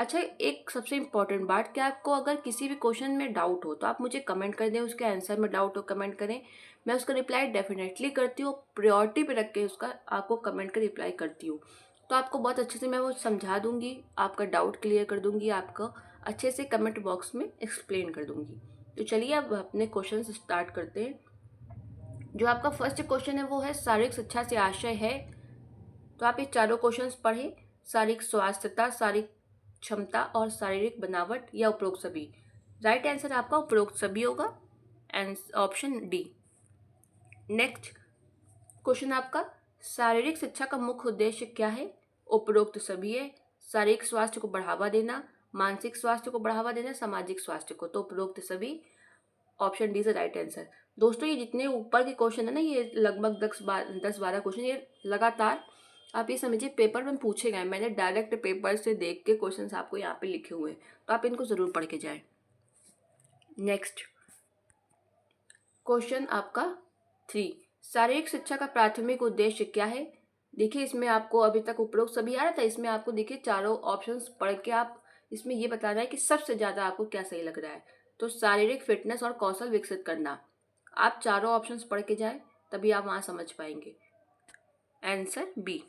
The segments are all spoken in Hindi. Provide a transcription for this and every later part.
अच्छा, एक सबसे इम्पोर्टेंट बात, कि आपको अगर किसी भी क्वेश्चन में डाउट हो तो आप मुझे कमेंट कर दें, उसके आंसर में डाउट हो कमेंट करें, मैं उसका रिप्लाई डेफिनेटली करती हूँ, प्रायोरिटी पे रख के उसका आपको कमेंट का रिप्लाई करती हूँ। तो आपको बहुत अच्छे से मैं वो समझा दूंगी, आपका डाउट क्लियर कर दूंगी, आपको अच्छे से कमेंट बॉक्स में एक्सप्लेन कर दूंगी। तो चलिए अब अपने क्वेश्चन स्टार्ट करते हैं। जो आपका फर्स्ट क्वेश्चन है वो है, शारीरिक शिक्षा से आशय है। तो आप ये चारों क्वेश्चंस पढ़ें। शारीरिक स्वास्थ्यता, शारीरिक क्षमता और शारीरिक बनावट या उपरोक्त सभी। राइट आंसर आपका उपरोक्त सभी होगा, and option D. Next question आपका, शारीरिक शिक्षा का मुख्य उद्देश्य क्या है? उपरोक्त सभी है। शारीरिक स्वास्थ्य को बढ़ावा देना, मानसिक स्वास्थ्य को बढ़ावा देना, सामाजिक स्वास्थ्य को। तो उपरोक्त सभी, option D is right answer. दोस्तों ये जितने ऊपर के क्वेश्चन है ना, ये लगभग 10-12 क्वेश्चन, ये लगातार आप ये समझिए पेपर में पूछे गए। मैंने डायरेक्ट पेपर से देख के क्वेश्चंस आपको यहाँ पे लिखे हुए हैं, तो आप इनको जरूर पढ़ के जाएं। नेक्स्ट क्वेश्चन आपका 3, शारीरिक शिक्षा का प्राथमिक उद्देश्य क्या है? देखिए इसमें आपको अभी तक उपरोक्त सभी आ रहा था, इसमें आपको देखिए चारों ऑप्शंस पढ़ के आप इसमें ये बताना है कि सबसे ज़्यादा आपको क्या सही लग रहा है। तो शारीरिक फिटनेस और कौशल विकसित करना, आप चारों ऑप्शंस पढ़ के जाएं, तभी आप वहाँ समझ पाएंगे। आंसर बी,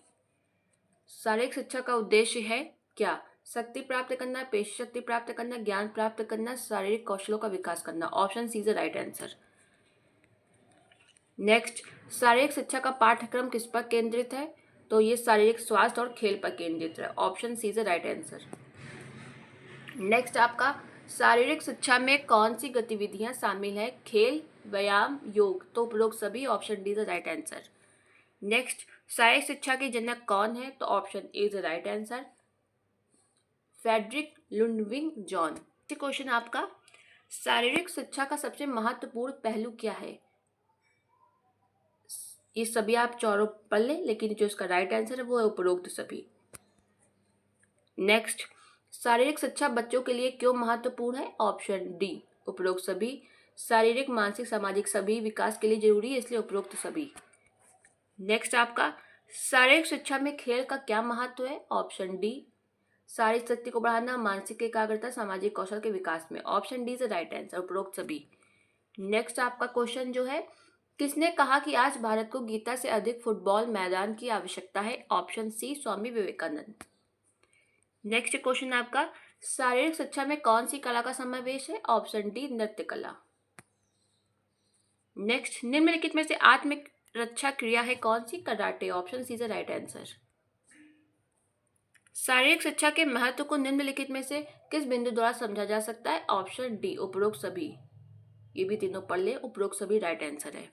शारीरिक शिक्षा का उद्देश्य है क्या? शक्ति प्राप्त करना, पेशी शक्ति प्राप्त करना, ज्ञान प्राप्त करना, शारीरिक कौशलों का विकास करना। Option C is the right answer. Next, शारीरिक शिक्षा का पाठ्यक्रम किस पर केंद्रित है? तो ये शारीरिक स्वास्थ्य और खेल पर केंद्रित है। Option C is the right answer. Next आपका, शारीरिक शिक्षा में कौन सी गतिविधियां शामिल है? खेल, व्यायाम, योग। तो उपरोक्त सभी, option D is the right answer. Next, शारीरिक शिक्षा के जनक कौन है? तो option A is the right answer, Frederick Ludwig John. Question आपका, शारीरिक शिक्षा का सबसे महत्वपूर्ण पहलू क्या है? ये सभी आप चारों पढ़ लें, लेकिन जो इसका राइट आंसर है वो है उपरोक्त सभी। नेक्स्ट, शारीरिक शिक्षा बच्चों के लिए क्यों महत्वपूर्ण है? ऑप्शन डी, उपरोक्त सभी। शारीरिक, मानसिक, सामाजिक सभी विकास के लिए जरूरी है, इसलिए उपरोक्त सभी। नेक्स्ट आपका, शारीरिक शिक्षा में खेल का क्या महत्व है? ऑप्शन डी, शारीरिक शक्ति को बढ़ाना, मानसिक एकाग्रता, सामाजिक कौशल के विकास में। Option D is right answer, उपरोक्त सभी। नेक्स्ट आपका क्वेश्चन जो है, किसने कहा कि आज भारत को गीता से अधिक फुटबॉल मैदान की आवश्यकता है? ऑप्शन सी, स्वामी विवेकानंद। नेक्स्ट क्वेश्चन आपका, शारीरिक शिक्षा में कौन सी कला का समावेश है? ऑप्शन डी, नृत्य कला। नेक्स्ट, निम्नलिखित में से आत्म रक्षा क्रिया है कौन सी? Karate. Option C is right answer. शारीरिक शिक्षा के महत्व को निम्नलिखित में से किस बिंदु द्वारा समझा जा सकता है? ऑप्शन डी, उपरोक्त सभी। ये भी तीनों पढ़ ले, उपरोक्त सभी राइट आंसर है।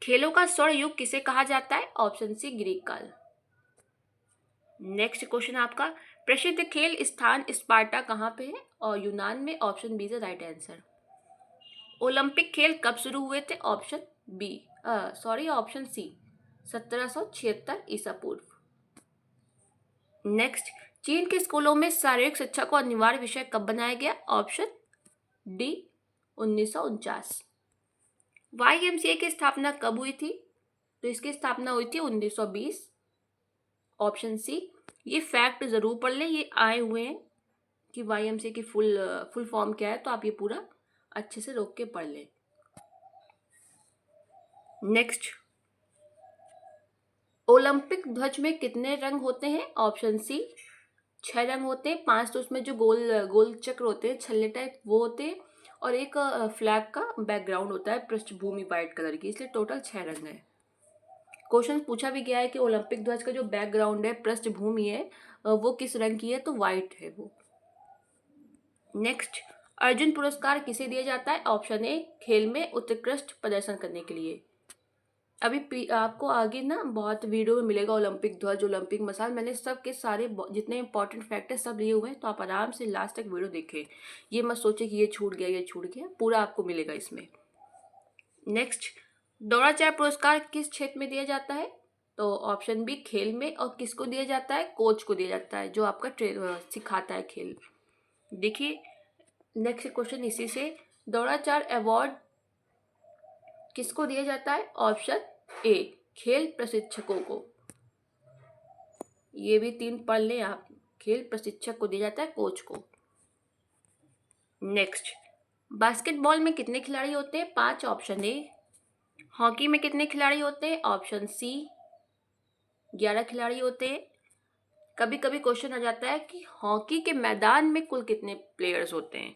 खेलों का स्वर्ण युग किसे कहा जाता है? ऑप्शन सी, ग्रीक काल। नेक्स्ट क्वेश्चन आपका, प्रसिद्ध खेल स्थान स्पार्टा कहाँ पे है? और यूनान में। Option B is right answer. Olympic खेल कब शुरू हुए थे? ऑप्शन बी, ऑप्शन सी, 1776 ईसा पूर्व। नेक्स्ट, चीन के स्कूलों में शारीरिक शिक्षा को अनिवार्य विषय कब बनाया गया? Option D, 1949। YMCA की स्थापना कब हुई थी? तो इसकी स्थापना हुई थी 1920। ऑप्शन सी, ये फैक्ट जरूर पढ़ लें, ये आए हुए हैं कि YMCA की फुल फॉर्म क्या है, तो आप ये पूरा अच्छे से रोक के पढ़ लें। नेक्स्ट, ओलंपिक ध्वज में कितने रंग होते हैं? ऑप्शन सी, 6 रंग होते हैं। 5 तो उसमें जो गोल गोल चक्र होते हैं, छल्ले टाइप, वो होते हैं, और एक फ्लैग का बैकग्राउंड होता है, पृष्ठभूमि व्हाइट कलर की, इसलिए टोटल 6 रंग है। क्वेश्चन पूछा भी गया है कि ओलंपिक ध्वज का जो बैकग्राउंड है, पृष्ठभूमि है, वो किस रंग की है? तो व्हाइट है वो। नेक्स्ट, अर्जुन पुरस्कार किसे दिया जाता है? ऑप्शन ए, खेल में उत्कृष्ट प्रदर्शन करने के लिए। अभी आपको आगे ना बहुत वीडियो में मिलेगा, ओलंपिक ध्वज, ओलंपिक मसाल, मैंने सब के सारे जितने इंपॉर्टेंट फैक्ट है सब लिए हुए हैं, तो आप आराम से लास्ट तक वीडियो देखें। ये मत सोचे कि ये छूट गया, ये छूट गया, पूरा आपको मिलेगा इसमें। नेक्स्ट, द्रोणाचार्य पुरस्कार किस क्षेत्र में दिया जाता है? तो ऑप्शन बी, खेल में। और किसको दिया जाता है? कोच को दिया जाता है, जो आपका सिखाता है खेल। देखिए नेक्स्ट क्वेश्चन इसी से, द्रोणाचार्य अवार्ड किसको दिया जाता है? ऑप्शन ए, खेल प्रशिक्षकों को। ये भी 3 पढ़ लें आप, खेल प्रशिक्षक को दिया जाता है, कोच को। नेक्स्ट, बास्केटबॉल में कितने खिलाड़ी होते हैं? 5, ऑप्शन ए। हॉकी में कितने खिलाड़ी होते हैं? ऑप्शन सी, 11 खिलाड़ी होते हैं। कभी कभी क्वेश्चन आ जाता है कि हॉकी के मैदान में कुल कितने प्लेयर्स होते हैं,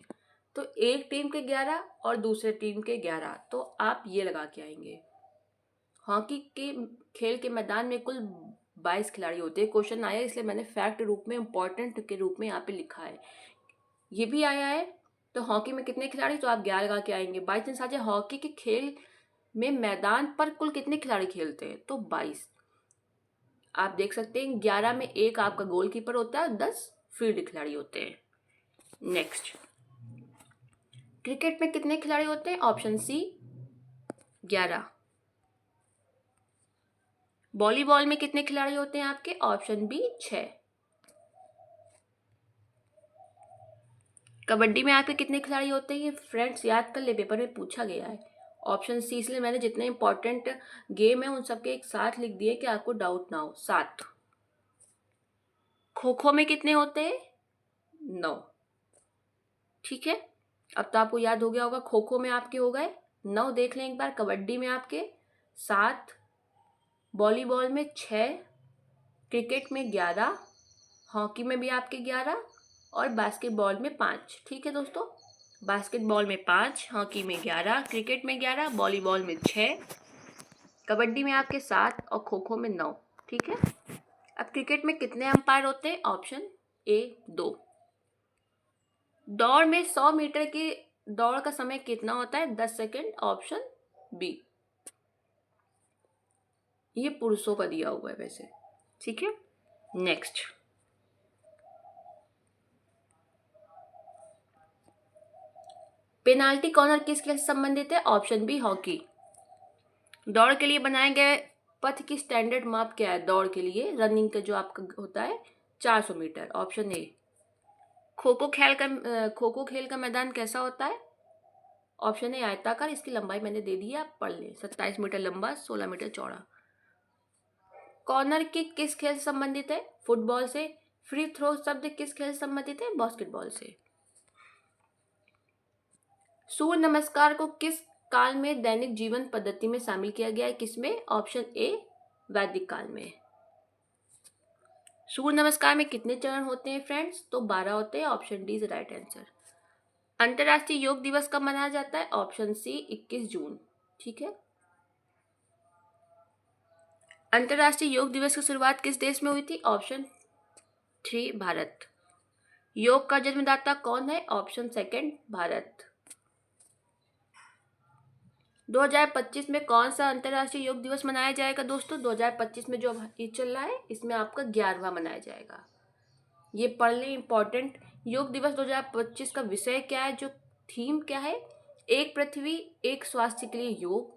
तो एक टीम के 11 और दूसरे टीम के 11, तो आप ये लगा के आएंगे। हॉकी के खेल के मैदान में कुल 22 खिलाड़ी होते हैं। क्वेश्चन आया इसलिए मैंने फैक्ट रूप में, इंपॉर्टेंट के रूप में यहाँ पे लिखा है। ये भी आया है, तो हॉकी में कितने खिलाड़ी, तो आप 11 लगा के आएंगे। बाई चांस आ जाए हॉकी के खेल में मैदान पर कुल कितने खिलाड़ी खेलते हैं, तो 22। आप देख सकते हैं 11 में एक आपका गोलकीपर होता है, 10 फील्ड खिलाड़ी होते हैं। नेक्स्ट, क्रिकेट में कितने खिलाड़ी होते हैं? Option C, 11। वॉलीबॉल में कितने खिलाड़ी होते हैं आपके? Option B, 6। कबड्डी में आपके कितने खिलाड़ी होते हैं? ये फ्रेंड्स याद कर ले, पेपर में पूछा गया है। ऑप्शन सी, इसलिए मैंने जितने इंपॉर्टेंट गेम है उन सबके एक साथ लिख दिए कि आपको डाउट ना हो। 7। खो खो में कितने होते हैं? 9। ठीक है, अब तो आपको याद हो गया होगा। खो खो में आपके हो गए 9, देख लें एक बार। कबड्डी में आपके 7, वॉलीबॉल में 6, क्रिकेट में 11, हॉकी में भी आपके 11 और बास्केटबॉल में 5। ठीक है दोस्तों, बास्केटबॉल में 5, हॉकी में 11, क्रिकेट में 11, वॉलीबॉल में 6, कबड्डी में आपके 7 और खो खो में 9। ठीक है, अब क्रिकेट में कितने अंपायर होते हैं? Option A, 2। दौड़ में 100 मीटर की दौड़ का समय कितना होता है? 10 सेकेंड, ऑप्शन बी। ये पुरुषों का दिया हुआ है वैसे। ठीक है, नेक्स्ट, पेनाल्टी कॉर्नर किस खेल से संबंधित है? Option B, hockey. दौड़ के लिए बनाए गए पथ की स्टैंडर्ड माप क्या है? दौड़ के लिए रनिंग का जो आपका होता है 400 metre, option A. Kho kho खेल का मैदान कैसा होता है? ऑप्शन ए, आयताकार। इसकी लंबाई मैंने दे दी है, आप पढ़ लें। 27 मीटर लंबा, 16 मीटर चौड़ा। कॉर्नर किक किस खेल से संबंधित है? फुटबॉल से। फ्री थ्रो शब्द किस खेल से संबंधित है? बास्केटबॉल से। सूर्य नमस्कार को किस काल में दैनिक जीवन पद्धति में शामिल किया गया है? किसमें? ऑप्शन ए, वैदिक काल में। सूर्य नमस्कार में कितने चरण होते हैं फ्रेंड्स? तो 12 होते हैं, option D is right answer. अंतर्राष्ट्रीय योग दिवस कब मनाया जाता है? ऑप्शन सी, 21 जून। ठीक है, अंतर्राष्ट्रीय योग दिवस की शुरुआत किस देश में हुई थी? ऑप्शन 3, भारत। योग का जन्मदाता कौन है? Option second, Bharat. 2025 में कौन सा अंतर्राष्ट्रीय योग दिवस मनाया जाएगा दोस्तों? 2025 में जो ये चल रहा है इसमें आपका 11वां मनाया जाएगा। ये पढ़ लें, इंपॉर्टेंट। योग दिवस 2025 का विषय क्या है, जो थीम क्या है? एक पृथ्वी एक स्वास्थ्य के लिए योग।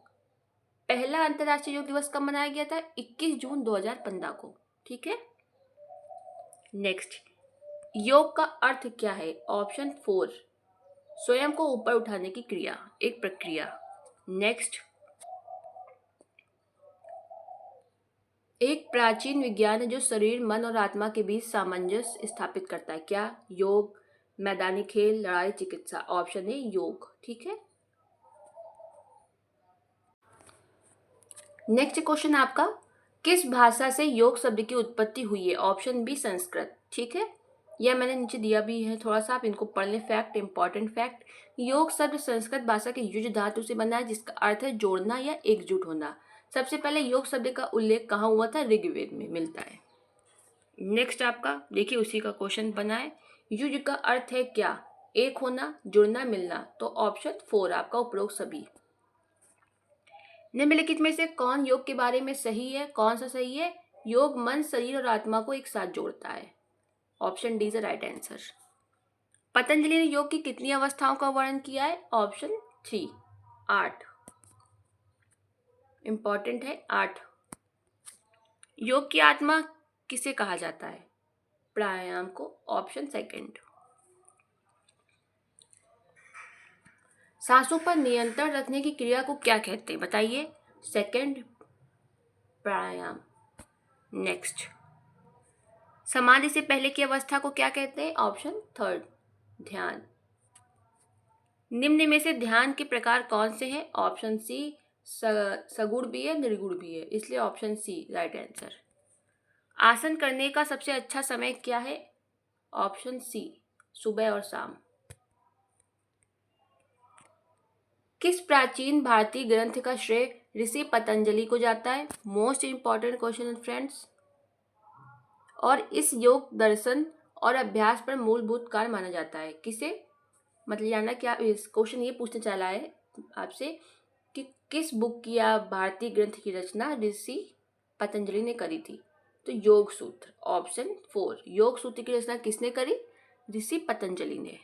पहला अंतर्राष्ट्रीय योग दिवस कब मनाया गया था? 21 जून 2015 को। ठीक है, नेक्स्ट, योग का अर्थ क्या है? ऑप्शन 4, स्वयं को ऊपर उठाने की क्रिया, एक प्रक्रिया। नेक्स्ट, एक प्राचीन विज्ञान है जो शरीर, मन और आत्मा के बीच सामंजस्य स्थापित करता है। क्या? योग, मैदानी खेल, लड़ाई, चिकित्सा। ऑप्शन ए, योग। ठीक है, नेक्स्ट क्वेश्चन आपका, किस भाषा से योग शब्द की उत्पत्ति हुई है? Option B, Sanskrit. ठीक है, यह मैंने नीचे दिया भी है, थोड़ा सा आप इनको पढ़ लें। Fact, important fact. योग शब्द संस्कृत भाषा के युज धातु से बना है, जिसका अर्थ है जोड़ना या एकजुट होना। सबसे पहले योग शब्द का उल्लेख कहाँ हुआ था? ऋग्वेद में मिलता है। नेक्स्ट आपका देखिए, उसी का क्वेश्चन बना है। युज का अर्थ है क्या? एक होना, जुड़ना, मिलना। तो ऑप्शन 4 आपका, उपरोक्त सभी। निम्नलिखित में से कौन योग के बारे में सही है? कौन सा सही है? योग मन, शरीर और आत्मा को एक साथ जोड़ता है। Option D is right answer. Patanjali ने योग की कितनी अवस्थाओं का वर्णन किया है? ऑप्शन 3, 8। इंपॉर्टेंट है, 8। योग की आत्मा किसे कहा जाता है? प्राणायाम को। Option second. सांसों पर नियंत्रण रखने की क्रिया को क्या कहते हैं? बताइए। सेकंड, प्राणायाम। नेक्स्ट, समाधि से पहले की अवस्था को क्या कहते हैं? ऑप्शन थर्ड, ध्यान। निम्न में से ध्यान के प्रकार कौन से हैं? ऑप्शन सी, सगुण भी है, निर्गुण भी है, इसलिए ऑप्शन सी राइट आंसर। आसन करने का सबसे अच्छा समय क्या है? ऑप्शन सी, सुबह और शाम। किस प्राचीन भारतीय ग्रंथ का श्रेय ऋषि पतंजलि को जाता है? Most important question friends. और इस योग दर्शन और अभ्यास पर मूलभूत कार्य माना जाता है किसे? मतलब जानना क्या, इस क्वेश्चन ये पूछने चला है आपसे कि किस बुक की या भारतीय ग्रंथ की रचना ऋषि पतंजलि ने करी थी? तो योग सूत्र, ऑप्शन 4, योग सूत्र की रचना किसने करी? ऋषि पतंजलि ने।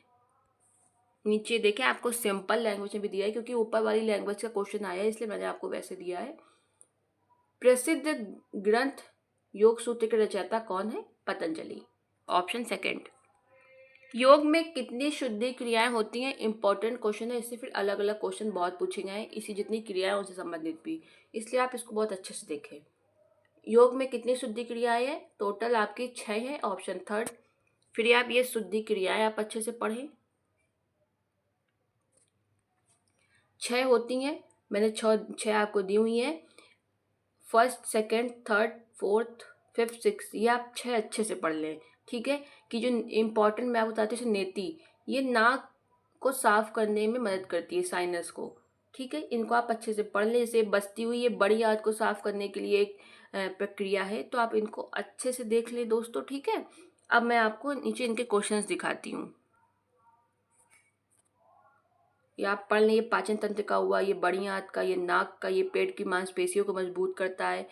नीचे देखें आपको सिंपल लैंग्वेज में भी दिया है, क्योंकि ऊपर वाली लैंग्वेज का क्वेश्चन आया है इसलिए मैंने आपको वैसे दिया है। प्रसिद्ध ग्रंथ योग सूत्र के रचयिता कौन है? पतंजलि। Option second. योग में कितनी शुद्धि क्रियाएं होती हैं? इंपॉर्टेंट क्वेश्चन है, इससे फिर अलग अलग क्वेश्चन बहुत पूछे गए हैं, इसी जितनी क्रियाएं उनसे संबंधित भी, इसलिए आप इसको बहुत अच्छे से देखें। योग में कितनी शुद्धि क्रियाएं हैं? टोटल आपकी 6 है, ऑप्शन थर्ड। फिर आप ये शुद्धि क्रियाएं आप अच्छे से पढ़ें। 6 होती हैं, मैंने 6 आपको दी हुई हैं। First, second, third, fourth, fifth, six, ये आप 6 अच्छे से पढ़ लें, ठीक है। कि जो इम्पोर्टेंट मैं बताती हूँ, जैसे नेति, ये नाक को साफ करने में मदद करती है, साइनस को, ठीक है। इनको आप अच्छे से पढ़ लें। जैसे बस्ती हुई, ये बड़ी आंत को साफ करने के लिए एक प्रक्रिया है, तो आप इनको अच्छे से देख लें दोस्तों, ठीक है। अब मैं आपको नीचे इनके क्वेश्चंस दिखाती हूँ, ये आप पढ़ लें। ये पाचन तंत्र का हुआ, ये बड़ी आंत का, ये नाक का, ये पेट की मांसपेशियों को मजबूत करता है,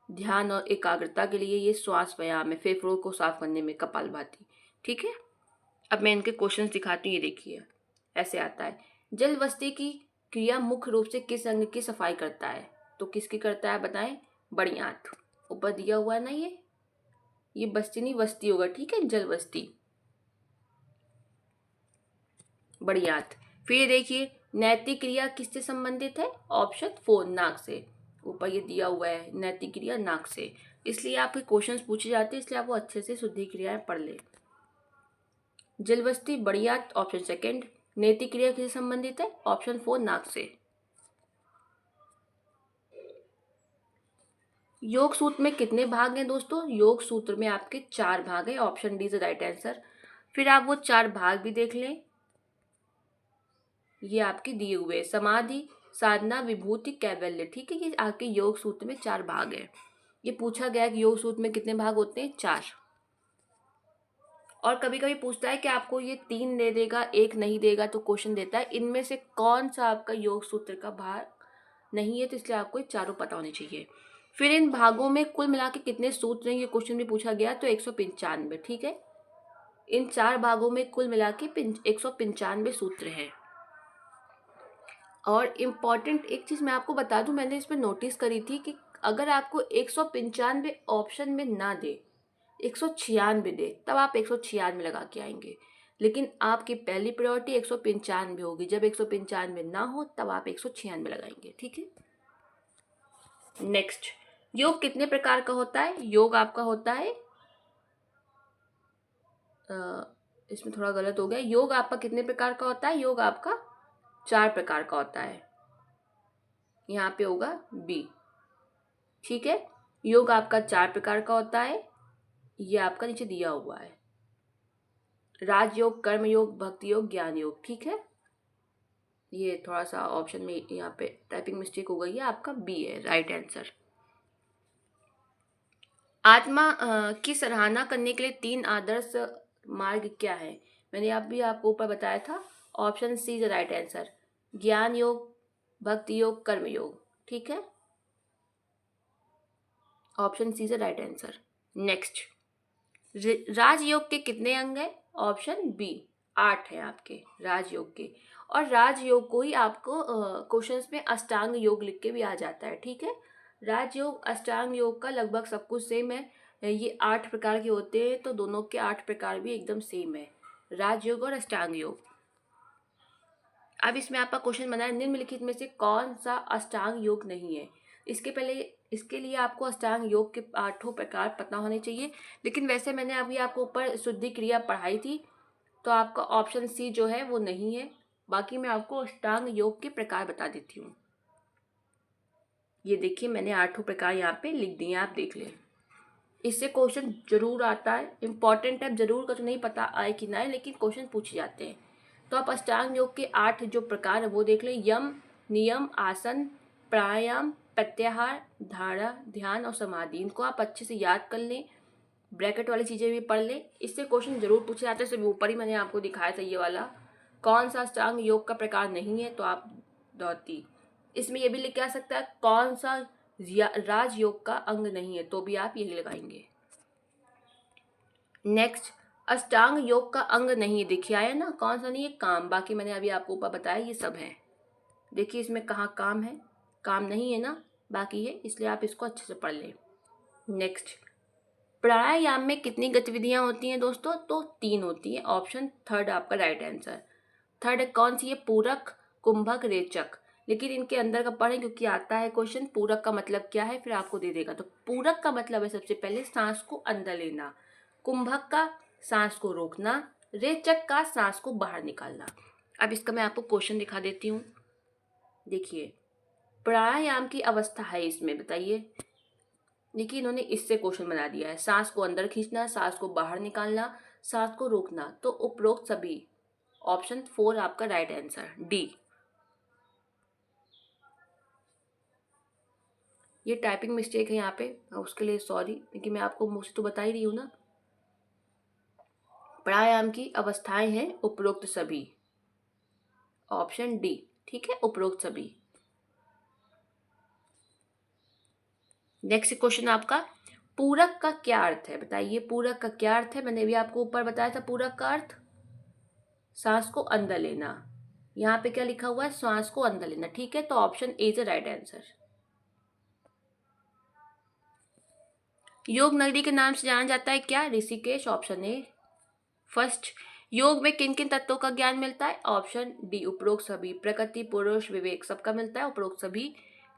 ध्यान और एकाग्रता के लिए, ये श्वास व्यायाम है, फेफड़ों को साफ करने में कपालभाति, ठीक है। अब मैं इनके क्वेश्चंस दिखाती हूँ, ये देखिए ऐसे आता है। जल वस्ती की क्रिया मुख्य रूप से किस अंग की सफाई करता है? तो किसकी करता है बताएं? बड़ी आंत। ऊपर दिया हुआ है ना, ये बस्ती नहीं वस्ती होगा, ठीक है, जल वस्ती, बड़ी आंत। फिर देखिए नैतिक क्रिया किससे संबंधित है? ऑप्शन 4, नाक से। ऊपर ये दिया हुआ है नैतिक क्रिया नाक से, इसलिए आपके क्वेश्चंस पूछे जाते हैं, इसलिए आप वो अच्छे से शुद्धि क्रियाएं पढ़ ले। जलवस्ती, बड़ी आंत, ऑप्शन सेकंड। नैतिक क्रिया किससे संबंधित है? ऑप्शन 4, नाक से। योग सूत्र में कितने भाग हैं दोस्तों? योग सूत्र में आपके 4 भाग हैं, option D is right answer. फिर आप वो 4 भाग भी देख लें, ये आपके दिए हुए समाधि, साधना, विभूति, कैवल्य, ठीक है। ये आपके योग सूत्र में 4 भाग है। ये पूछा गया कि योग सूत्र में कितने भाग होते हैं? 4। और कभी कभी पूछता है कि आपको ये 3 दे देगा, 1 नहीं देगा, तो क्वेश्चन देता है इनमें से कौन सा आपका योग सूत्र का भाग नहीं है, तो इसलिए आपको ये चारों पता होने चाहिए। फिर इन भागों में कुल मिला के कितने सूत्र हैं, ये क्वेश्चन भी पूछा गया, तो 195, ठीक है। इन 4 भागों में कुल मिला के 195 सूत्र हैं। और इम्पॉर्टेंट एक चीज़ मैं आपको बता दूं, मैंने इसमें नोटिस करी थी कि अगर आपको 195 ऑप्शन में ना दे, 196 दे, तब आप 196 लगा के आएंगे, लेकिन आपकी पहली प्रायोरिटी 195 होगी। जब 195 ना हो तब आप 196 लगाएंगे, ठीक है। नेक्स्ट, योग कितने प्रकार का होता है? योग आपका होता है, इसमें थोड़ा गलत हो गया, योग आपका कितने प्रकार का होता है? योग आपका 4 प्रकार का होता है, यहाँ पे होगा बी, ठीक है। योग आपका 4 प्रकार का होता है, ये आपका नीचे दिया हुआ है, राजयोग, कर्म योग, भक्ति योग, ज्ञान योग, ठीक है। ये थोड़ा सा ऑप्शन में यहाँ पे टाइपिंग मिस्टेक हो गई है, आपका बी है राइट आंसर। आत्मा की सराहना करने के लिए 3 आदर्श मार्ग क्या है? मैंने आपको ऊपर बताया था, option C is right answer, ज्ञान योग, भक्ति योग, कर्म योग, ठीक है। Option C is right answer. Next, राजयोग के कितने अंग हैं? ऑप्शन बी, 8 है आपके राजयोग के। और राजयोग को ही आपको क्वेश्चंस में अष्टांग योग लिख के भी आ जाता है, ठीक है। राजयोग अष्टांग योग का लगभग सब कुछ सेम है, ये 8 प्रकार के होते हैं, तो दोनों के 8 प्रकार भी एकदम सेम है, राजयोग और अष्टांग योग। अब इसमें आपका क्वेश्चन बना है, निम्नलिखित में से कौन सा अष्टांग योग नहीं है? इसके पहले इसके लिए आपको अष्टांग योग के 8 प्रकार पता होने चाहिए। लेकिन वैसे मैंने अभी आपको ऊपर शुद्धि क्रिया पढ़ाई थी, तो आपका ऑप्शन सी जो है वो नहीं है। बाकी मैं आपको अष्टांग योग के प्रकार बता देती हूँ। ये देखिए मैंने 8 प्रकार यहाँ पे लिख दिए, आप देख लें। इससे क्वेश्चन जरूर आता है, इम्पॉर्टेंट है। जरूर का तो नहीं पता आए कि ना आए, लेकिन क्वेश्चन पूछे जाते हैं। तो आप अष्टांग योग के 8 जो प्रकार है वो देख लें। यम, नियम, आसन, प्राणायाम, प्रत्याहार, धारणा, ध्यान और समाधि। इनको आप अच्छे से याद कर लें, ब्रैकेट वाली चीज़ें भी पढ़ लें। इससे क्वेश्चन जरूर पूछे जाते हैं। सिर्फ ऊपर ही मैंने आपको दिखाया था ये वाला। कौन सा अष्टांग योग का प्रकार नहीं है, तो आप दौती। इसमें यह भी लिख के आ सकता है कौन सा राजयोग का अंग नहीं है, तो भी आप यही लगाएंगे। नेक्स्ट, अष्टांग योग का अंग नहीं है, देखिए आया ना, कौन सा नहीं है, काम। बाकी मैंने अभी आपको ऊपर बताया ये सब है। देखिए इसमें कहाँ काम है, काम नहीं है ना, बाकी है, इसलिए आप इसको अच्छे से पढ़ लें। नेक्स्ट, प्राणायाम में कितनी गतिविधियां होती हैं दोस्तों, तो 3 होती हैं। ऑप्शन थर्ड आपका राइट आंसर। थर्ड कौन सी है, पूरक, कुंभक, रेचक। लेकिन इनके अंदर का पढ़ें क्योंकि आता है क्वेश्चन। पूरक का मतलब क्या है, फिर आपको दे देगा। तो पूरक का मतलब है सबसे पहले सांस को अंदर लेना, कुंभक का सांस को रोकना, रेचक का सांस को बाहर निकालना। अब इसका मैं आपको क्वेश्चन दिखा देती हूँ। देखिए प्राणायाम की अवस्था है इसमें, बताइए। देखिए इन्होंने इससे क्वेश्चन बना दिया है, सांस को अंदर खींचना, सांस को बाहर निकालना, सांस को रोकना। तो उपरोक्त सभी, ऑप्शन 4 आपका राइट आंसर, डी। ये टाइपिंग मिस्टेक है यहाँ पे, उसके लिए सॉरी, लेकिन मैं आपको मुझसे तो बता ही रही हूँ ना। प्राणायाम की अवस्थाएं हैं उपरोक्त सभी, ऑप्शन डी, ठीक है, उपरोक्त सभी। नेक्स्ट क्वेश्चन आपका, पूरक का क्या अर्थ है, बताइए पूरक का क्या अर्थ है। मैंने भी आपको ऊपर बताया था पूरक का अर्थ, सांस को अंदर लेना। यहाँ पे क्या लिखा हुआ है, सांस को अंदर लेना, ठीक है। तो option A is right answer. योग नगरी के नाम से जाना जाता है क्या, ऋषिकेश, ऑप्शन ए। फर्स्ट, योग में किन किन तत्वों का ज्ञान मिलता है, ऑप्शन डी, उपरोक्त सभी। प्रकृति, पुरुष, विवेक, सबका मिलता है, उपरोक्त सभी।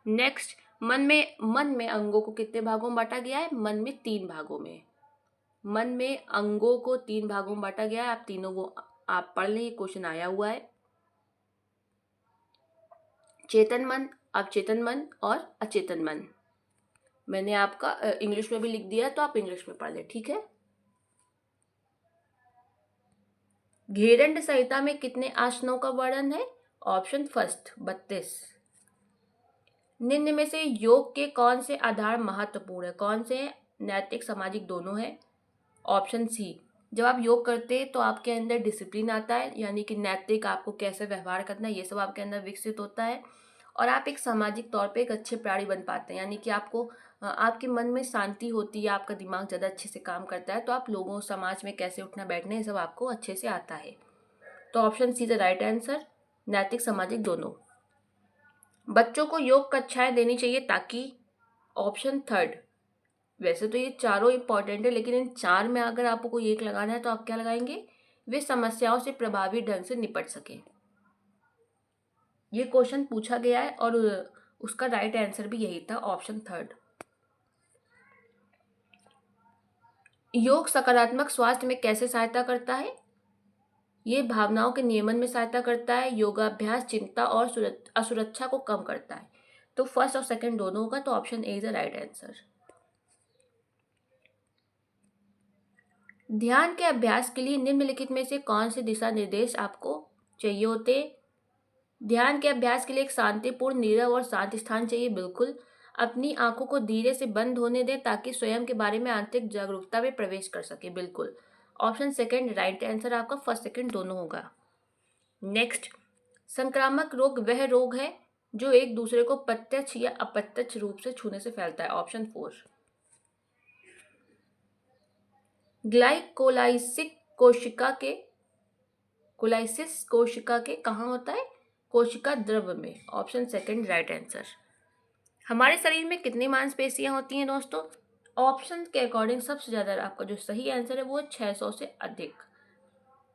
नेक्स्ट, मन में अंगों को कितने भागों में बांटा गया है, मन में 3 भागों में। मन में अंगों को 3 भागों में बांटा गया है। आप तीनों को आप पढ़ लें, ये क्वेश्चन आया हुआ है। चेतन मन, अवचेतन मन और अचेतन मन। मैंने आपका इंग्लिश में भी लिख दिया, तो आप इंग्लिश में पढ़ लें, ठीक है। घेरंड संहिता में कितने आसनों का वर्णन है, ऑप्शन फर्स्ट 32। निम्न में से योग के कौन से आधार महत्वपूर्ण है, कौन से, नैतिक सामाजिक दोनों है, ऑप्शन सी। जब आप योग करते हैं तो आपके अंदर डिसिप्लिन आता है, यानी कि नैतिक, आपको कैसे व्यवहार करना है ये सब आपके अंदर विकसित होता है। और आप एक सामाजिक तौर पे एक अच्छे प्राणी बन पाते हैं, यानी कि आपको आपके मन में शांति होती है, आपका दिमाग ज़्यादा अच्छे से काम करता है। तो आप लोगों समाज में कैसे उठना बैठना ये सब आपको अच्छे से आता है। तो option see the right answer, नैतिक सामाजिक दोनों। बच्चों को योग कक्षाएं देनी चाहिए ताकि, ऑप्शन थर्ड। वैसे तो ये चारों इंपॉर्टेंट है, लेकिन इन 4 में अगर आपको कोई एक लगाना है तो आप क्या लगाएंगे, वे समस्याओं से प्रभावी ढंग से निपट सके। ये क्वेश्चन पूछा गया है और उसका राइट आंसर भी यही था, ऑप्शन थर्ड। योग सकारात्मक स्वास्थ्य में कैसे सहायता करता है, ये भावनाओं के नियमन में सहायता करता है। योगाभ्यास चिंता और असुरक्षा को कम करता है। तो फर्स्ट और सेकंड दोनों होगा, तो option A is the right answer. ध्यान के अभ्यास के लिए निम्नलिखित में से कौन से दिशा निर्देश आपको चाहिए होते। ध्यान के अभ्यास के लिए एक शांतिपूर्ण, नीरव और शांत स्थान चाहिए, बिल्कुल। अपनी आंखों को धीरे से बंद होने दें ताकि स्वयं के बारे में आंतरिक जागरूकता में प्रवेश कर सके, बिल्कुल। ऑप्शन सेकंड राइट आंसर आपका, फर्स्ट सेकंड दोनों होगा। नेक्स्ट, संक्रामक रोग वह रोग है जो एक दूसरे को प्रत्यक्ष या अप्रत्यक्ष रूप से छूने से फैलता है, ऑप्शन 4। ग्लाइकोलाइसिस कोशिका के कहाँ होता है, कोशिका द्रव्य में, ऑप्शन सेकंड राइट आंसर। हमारे शरीर में कितनी मांसपेशियां होती हैं दोस्तों, ऑप्शन के अकॉर्डिंग सबसे ज्यादा आपका जो सही आंसर है वो है 600 से अधिक।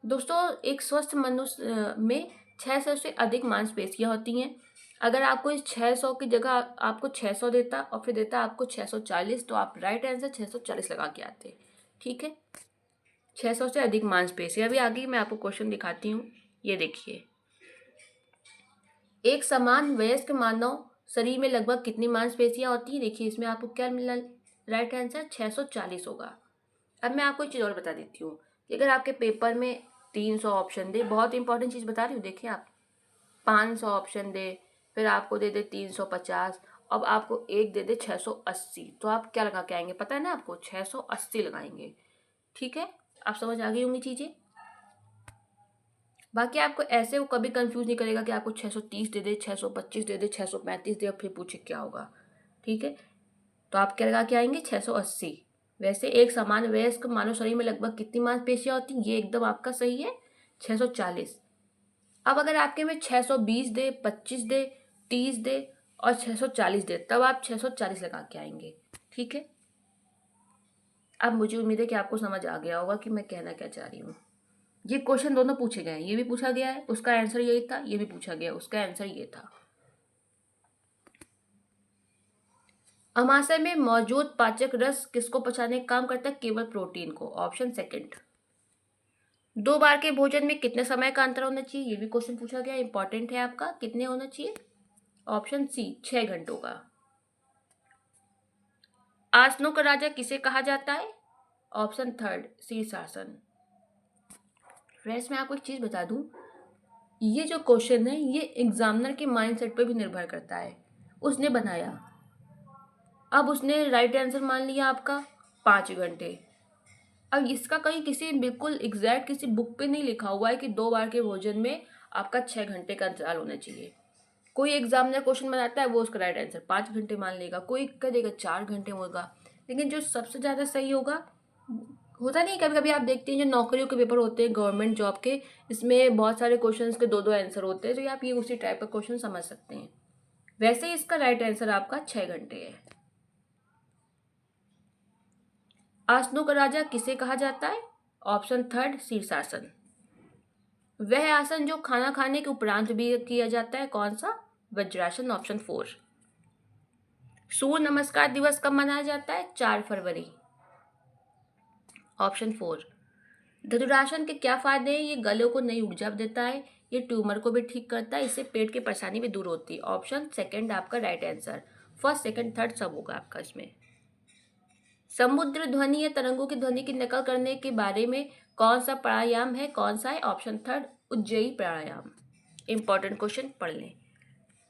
दोस्तों एक स्वस्थ मनुष्य में 600 से अधिक मांसपेशियां होती हैं। अगर आपको इस 600 की जगह आपको 600 देता और फिर देता आपको 640, तो आप राइट आंसर 640 लगा के आते। ठीक है, 600 से अधिक मांसपेशी। अभी आगे मैं आपको क्वेश्चन दिखाती हूँ। ये देखिए, एक समान वयस्क मानव शरीर में लगभग कितनी मांसपेशियां होती हैं? देखिए इसमें आपको क्या मिला, राइट आंसर 640 होगा। अब मैं आपको एक चीज़ और बता देती हूँ कि अगर आपके पेपर में 300 ऑप्शन दे, बहुत इंपॉर्टेंट चीज़ बता रही हूँ, देखिए आप 500 ऑप्शन दे, फिर आपको दे दे 350, अब आपको एक दे दे 680, तो आप क्या लगा के आएंगे? पता है ना आपको, 680 लगाएंगे। ठीक है, आप समझ आ गई होंगी चीज़ें। बाकी आपको ऐसे वो कभी कंफ्यूज नहीं करेगा कि आपको 630 दे दे, 625 दे दे, 635 दे और फिर पूछे क्या होगा। ठीक है, तो आप क्या लगा के आएंगे? 680। वैसे एक समान वयस्क मानव शरीर में लगभग कितनी मांसपेशियां होती हैं? ये एकदम आपका सही है, 640। अब अगर आपके में 620 दे, 25 दे, 30 दे और 640 दे, तब आप 640 लगा के आएंगे। ठीक है, अब मुझे उम्मीद है कि आपको समझ आ गया होगा कि मैं कहना क्या चाह रही हूँ। ये क्वेश्चन दोनों पूछे गए हैं, ये भी पूछा गया है, उसका आंसर यही था, ये भी पूछा गया, उसका आंसर ये था। अमाशय में मौजूद पाचक रस किसको पचाने का काम करता है? केवल प्रोटीन को। Option second. 2 बार के भोजन में कितने समय का अंतर होना चाहिए? ये भी क्वेश्चन पूछा गया, इंपॉर्टेंट है आपका। कितने होना चाहिए? ऑप्शन सी 6 घंटों का। आसनों का राजा किसे कहा जाता है? ऑप्शन थर्ड शीर्षासन। फ्रेंड्स मैं आपको एक चीज बता दूं, ये जो क्वेश्चन है ये एग्जामिनर के माइंडसेट पर भी निर्भर करता है। उसने बनाया, अब उसने राइट आंसर मान लिया आपका 5 घंटे। अब इसका कहीं किसी बिल्कुल एग्जैक्ट किसी बुक पे नहीं लिखा हुआ है कि 2 बार के भोजन में आपका 6 घंटे का अंतराल होना चाहिए। कोई एग्जामिनर क्वेश्चन बनाता है, वो उसका राइट आंसर 5 घंटे मान लेगा, कोई कह देगा 4 घंटे होगा, लेकिन जो सबसे ज़्यादा सही होगा, होता नहीं, कभी कभी आप देखते हैं जो नौकरियों के पेपर होते हैं गवर्नमेंट जॉब के, इसमें बहुत सारे क्वेश्चंस के 2-2 आंसर होते हैं, तो आप ये उसी टाइप का क्वेश्चन समझ सकते हैं। वैसे ही इसका राइट आंसर आपका 6 घंटे है। आसनों का राजा किसे कहा जाता है? ऑप्शन थर्ड शीर्षासन। वह आसन जो खाना खाने के उपरांत भी किया जाता है, कौन सा? वज्रासन। ऑप्शन 4। सूर्य नमस्कार दिवस कब मनाया जाता है? 4 फरवरी। ऑप्शन 4। धनुरासन के क्या फायदे हैं? ये गले को नई ऊर्जा देता है, ये ट्यूमर को भी ठीक करता है, इससे पेट की परेशानी भी दूर होती है। ऑप्शन सेकंड आपका right answer. First second third सब होगा आपका इसमें। समुद्र ध्वनि या तरंगों की ध्वनि की नकल करने के बारे में कौन सा प्राणायाम है? कौन सा है? ऑप्शन थर्ड उज्जयी प्राणायाम। इंपॉर्टेंट क्वेश्चन पढ़ लें,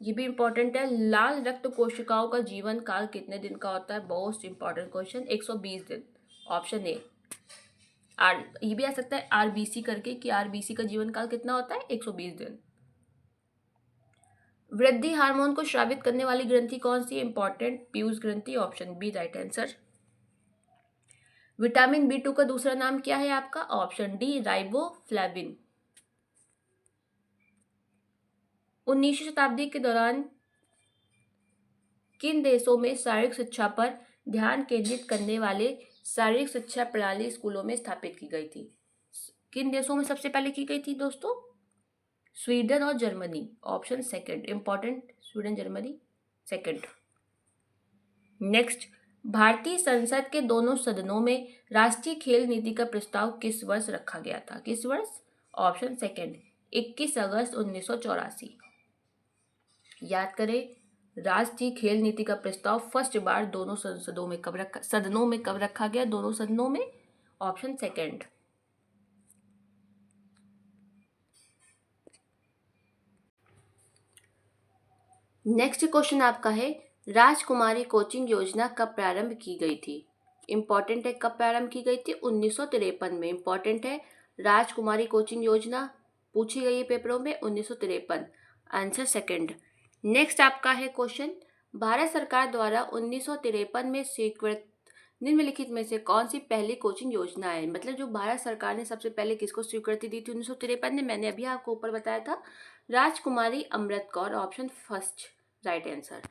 ये भी इंपॉर्टेंट है। लाल रक्त कोशिकाओं का जीवन काल कितने दिन का होता है? मोस्ट इंपॉर्टेंट क्वेश्चन, 120 दिन। Option A. ये भी आ सकता है आरबीसी करके कि आरबीसी का जीवन काल कितना होता है? 120 दिन। वृद्धि हार्मोन को स्रावित करने वाली ग्रंथि कौन सी? इंपॉर्टेंट पीयूष ग्रंथि। Option B right answer. Vitamin B2 का दूसरा नाम क्या है आपका? Option D riboflavin. 19वीं शताब्दी के दौरान किन देशों में शारीरिक शिक्षा पर ध्यान केंद्रित करने वाले शारीरिक शिक्षा प्रणाली स्कूलों में स्थापित की गई थी? किन देशों में सबसे पहले की गई थी दोस्तों? स्वीडन और Germany. Option second important, Sweden Germany second. Next, भारतीय संसद के दोनों सदनों में राष्ट्रीय खेल नीति का प्रस्ताव किस वर्ष रखा गया था? किस वर्ष? ऑप्शन सेकंड 21 अगस्त 1984। याद करें, राष्ट्रीय खेल नीति का प्रस्ताव फर्स्ट बार दोनों सदनों में कब रखा गया? दोनों सदनों में। Option second. नेक्स्ट क्वेश्चन आपका है, राजकुमारी कोचिंग योजना कब प्रारंभ की गई थी? इंपॉर्टेंट है, कब प्रारंभ की गई थी? 1953 में। इंपॉर्टेंट है, राजकुमारी कोचिंग योजना पूछी गई है पेपरों में, 1953। Answer second. नेक्स्ट आपका है क्वेश्चन, भारत सरकार द्वारा 1953 में स्वीकृत निम्नलिखित में से कौन सी पहली कोचिंग योजना है? मतलब जो भारत सरकार ने सबसे पहले किसको स्वीकृति दी थी 1953 में? मैंने अभी आपको ऊपर बताया था, Rajkumari Amrit Kaur. Option first right answer.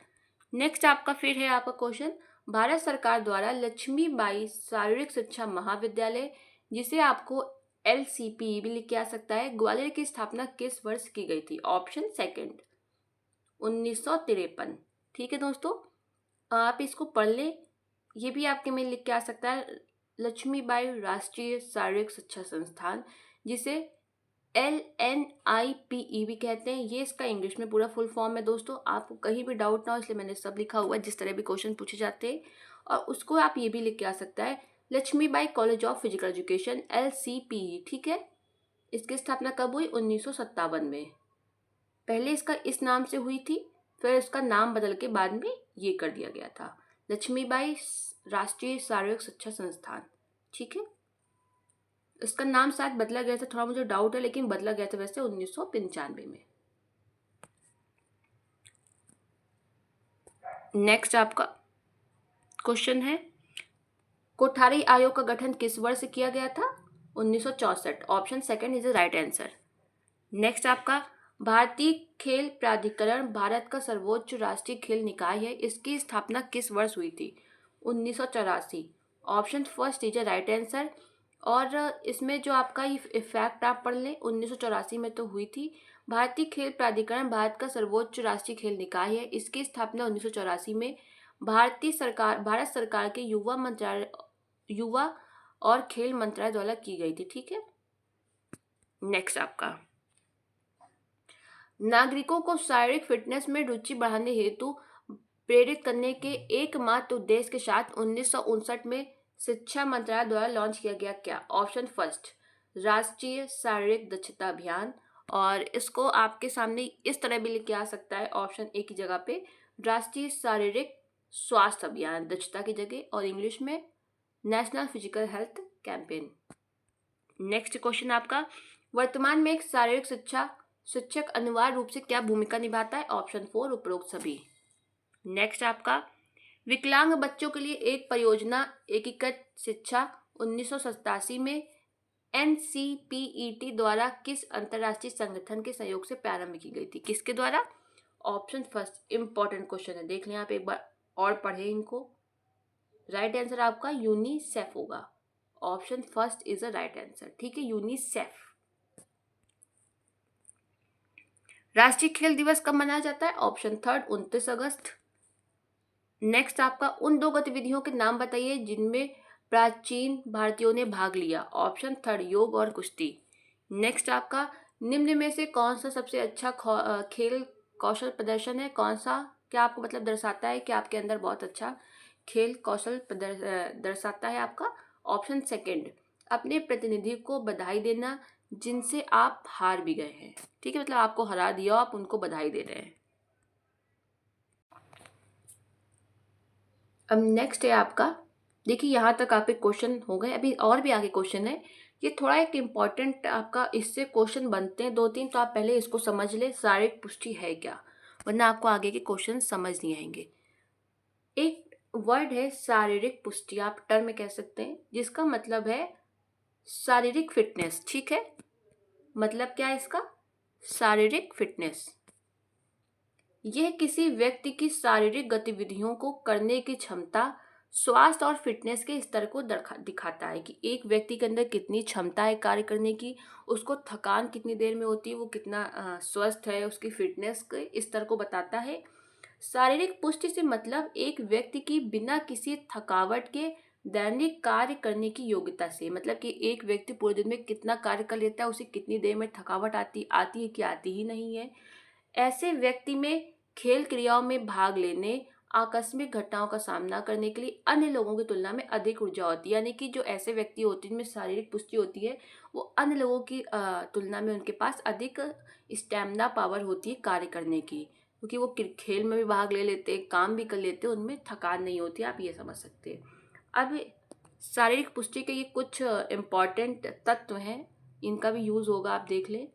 Next आपका फिर है आपका क्वेश्चन, भारत सरकार द्वारा लक्ष्मीबाई शारीरिक शिक्षा महाविद्यालय, जिसे आपको LCP भी लिख के आ सकता है, ग्वालियर की स्थापना किस वर्ष की गई थी? Option second 1953। ठीक है दोस्तों, आप इसको पढ़ लें। ये भी आपके में लिख के आ सकता है, लक्ष्मीबाई राष्ट्रीय शारीरिक शिक्षा संस्थान, जिसे LNIPE भी कहते हैं। ये इसका इंग्लिश में पूरा फुल फॉर्म है दोस्तों। आपको कहीं भी डाउट ना हो इसलिए मैंने सब लिखा हुआ है, जिस तरह भी क्वेश्चन पूछे जाते हैं। और उसको आप ये भी लिख के आ सकता है, Lakshmibai college of physical education, LCPE। ठीक है, इसकी स्थापना कब हुई? 1957 में। पहले इसका इस नाम से हुई थी, फिर इसका नाम बदल के बाद में ये कर दिया गया था, लक्ष्मीबाई राष्ट्रीय शारीरिक शिक्षा संस्थान। ठीक है, इसका नाम शायद बदला गया था, थोड़ा मुझे डाउट है, लेकिन बदला गया था वैसे 1995 में। नेक्स्ट आपका क्वेश्चन है, कोठारी आयोग का गठन किस वर्ष किया गया था? 1964। Option second is the right answer. Next आपका, भारतीय खेल प्राधिकरण भारत का सर्वोच्च राष्ट्रीय खेल निकाय है, इसकी स्थापना किस वर्ष हुई थी? 1984। Option first is the right answer. और इसमें जो आपका ये इफेक्ट आप पढ़ लें, 1984 में तो हुई थी। भारतीय खेल प्राधिकरण भारत का सर्वोच्च राष्ट्रीय खेल निकाय है, इसकी स्थापना 1984 में भारत सरकार के युवा और खेल मंत्रालय द्वारा की गई थी। ठीक है, नेक्स्ट आपका, नागरिकों को शारीरिक फिटनेस में रुचि बढ़ाने हेतु प्रेरित करने के एकमात्र उद्देश्य के साथ 1959 में शिक्षा मंत्रालय द्वारा लॉन्च किया गया क्या? ऑप्शन फर्स्ट, राष्ट्रीय शारीरिक दक्षता अभियान। और इसको आपके सामने इस तरह भी लिख के आ सकता है, ऑप्शन ए की जगह पे राष्ट्रीय शारीरिक स्वास्थ्य अभियान दक्षता की जगह, और इंग्लिश में national physical health campaign. Next question आपका, वर्तमान में एक शारीरिक शिक्षा शिक्षक अनिवार्य रूप से क्या भूमिका निभाता है? ऑप्शन 4, उपरोक्त सभी। नेक्स्ट आपका, विकलांग बच्चों के लिए एक परियोजना एकीकृत शिक्षा 1987 में NCPET द्वारा किस अंतर्राष्ट्रीय संगठन के सहयोग से प्रारंभ की गई थी? किसके द्वारा? ऑप्शन फर्स्ट, इंपॉर्टेंट क्वेश्चन है, देख लें आप एक बार और पढ़े इनको। राइट आंसर आपका यूनिसेफ होगा। Option first is a right answer. ठीक है, यूनिसेफ। राष्ट्रीय खेल दिवस कब मनाया जाता है? ऑप्शन थर्ड, 29 अगस्त। नेक्स्ट आपका, उन दो गतिविधियों के नाम बताइए जिनमें प्राचीन भारतीयों ने भाग लिया। ऑप्शन थर्ड, योग और कुश्ती। नेक्स्ट आपका, निम्न में से कौन सा सबसे अच्छा खेल कौशल प्रदर्शन है? कौन सा क्या आपको मतलब दर्शाता है कि आपके अंदर बहुत अच्छा खेल कौशल दर्शाता है आपका? ऑप्शन सेकंड, अपने प्रतिनिधि को बधाई देना जिनसे आप हार भी गए हैं। ठीक है, मतलब आपको हरा दिया, आप उनको बधाई दे रहे हैं। अब नेक्स्ट है आपका, देखिए यहाँ तक आपके क्वेश्चन हो गए, अभी और भी आगे क्वेश्चन है। ये थोड़ा एक इम्पॉर्टेंट आपका इससे क्वेश्चन बनते हैं 2-3, तो आप पहले इसको समझ ले, शारीरिक पुष्टि है क्या, वरना आपको आगे के क्वेश्चन समझ नहीं आएंगे। एक वर्ड है शारीरिक पुष्टि, आप टर्म कह सकते हैं, जिसका मतलब है शारीरिक फिटनेस। ठीक है, मतलब क्या है इसका? शारीरिक फिटनेस। यह किसी व्यक्ति की शारीरिक गतिविधियों को करने की क्षमता, स्वास्थ्य और फिटनेस के स्तर को दिखाता है कि एक व्यक्ति के अंदर कितनी क्षमता है कार्य करने की, उसको थकान कितनी देर में होती है, वो कितना स्वस्थ है, उसकी फिटनेस के स्तर को बताता है। शारीरिक पुष्टि से मतलब एक व्यक्ति की बिना किसी थकावट के दैनिक कार्य करने की योग्यता से, मतलब कि एक व्यक्ति पूरे दिन में कितना कार्य कर लेता है, उसे कितनी देर में थकावट आती है कि आती ही नहीं है। ऐसे व्यक्ति में खेल क्रियाओं में भाग लेने, आकस्मिक घटनाओं का सामना करने के लिए अन्य लोगों की तुलना में अधिक ऊर्जा होती है। यानी कि जो ऐसे व्यक्ति होते हैं जिनमें शारीरिक पुष्टि होती है, वो अन्य लोगों की तुलना में उनके पास अधिक स्टैमिना पावर होती है कार्य करने की, क्योंकि वो खेल में भी भाग ले लेते, काम भी कर लेते, उनमें थकान नहीं होती। आप ये समझ सकते हैं। अब शारीरिक पुष्टि के ये कुछ इम्पॉर्टेंट तत्व हैं, इनका भी यूज़ होगा, आप देख लें।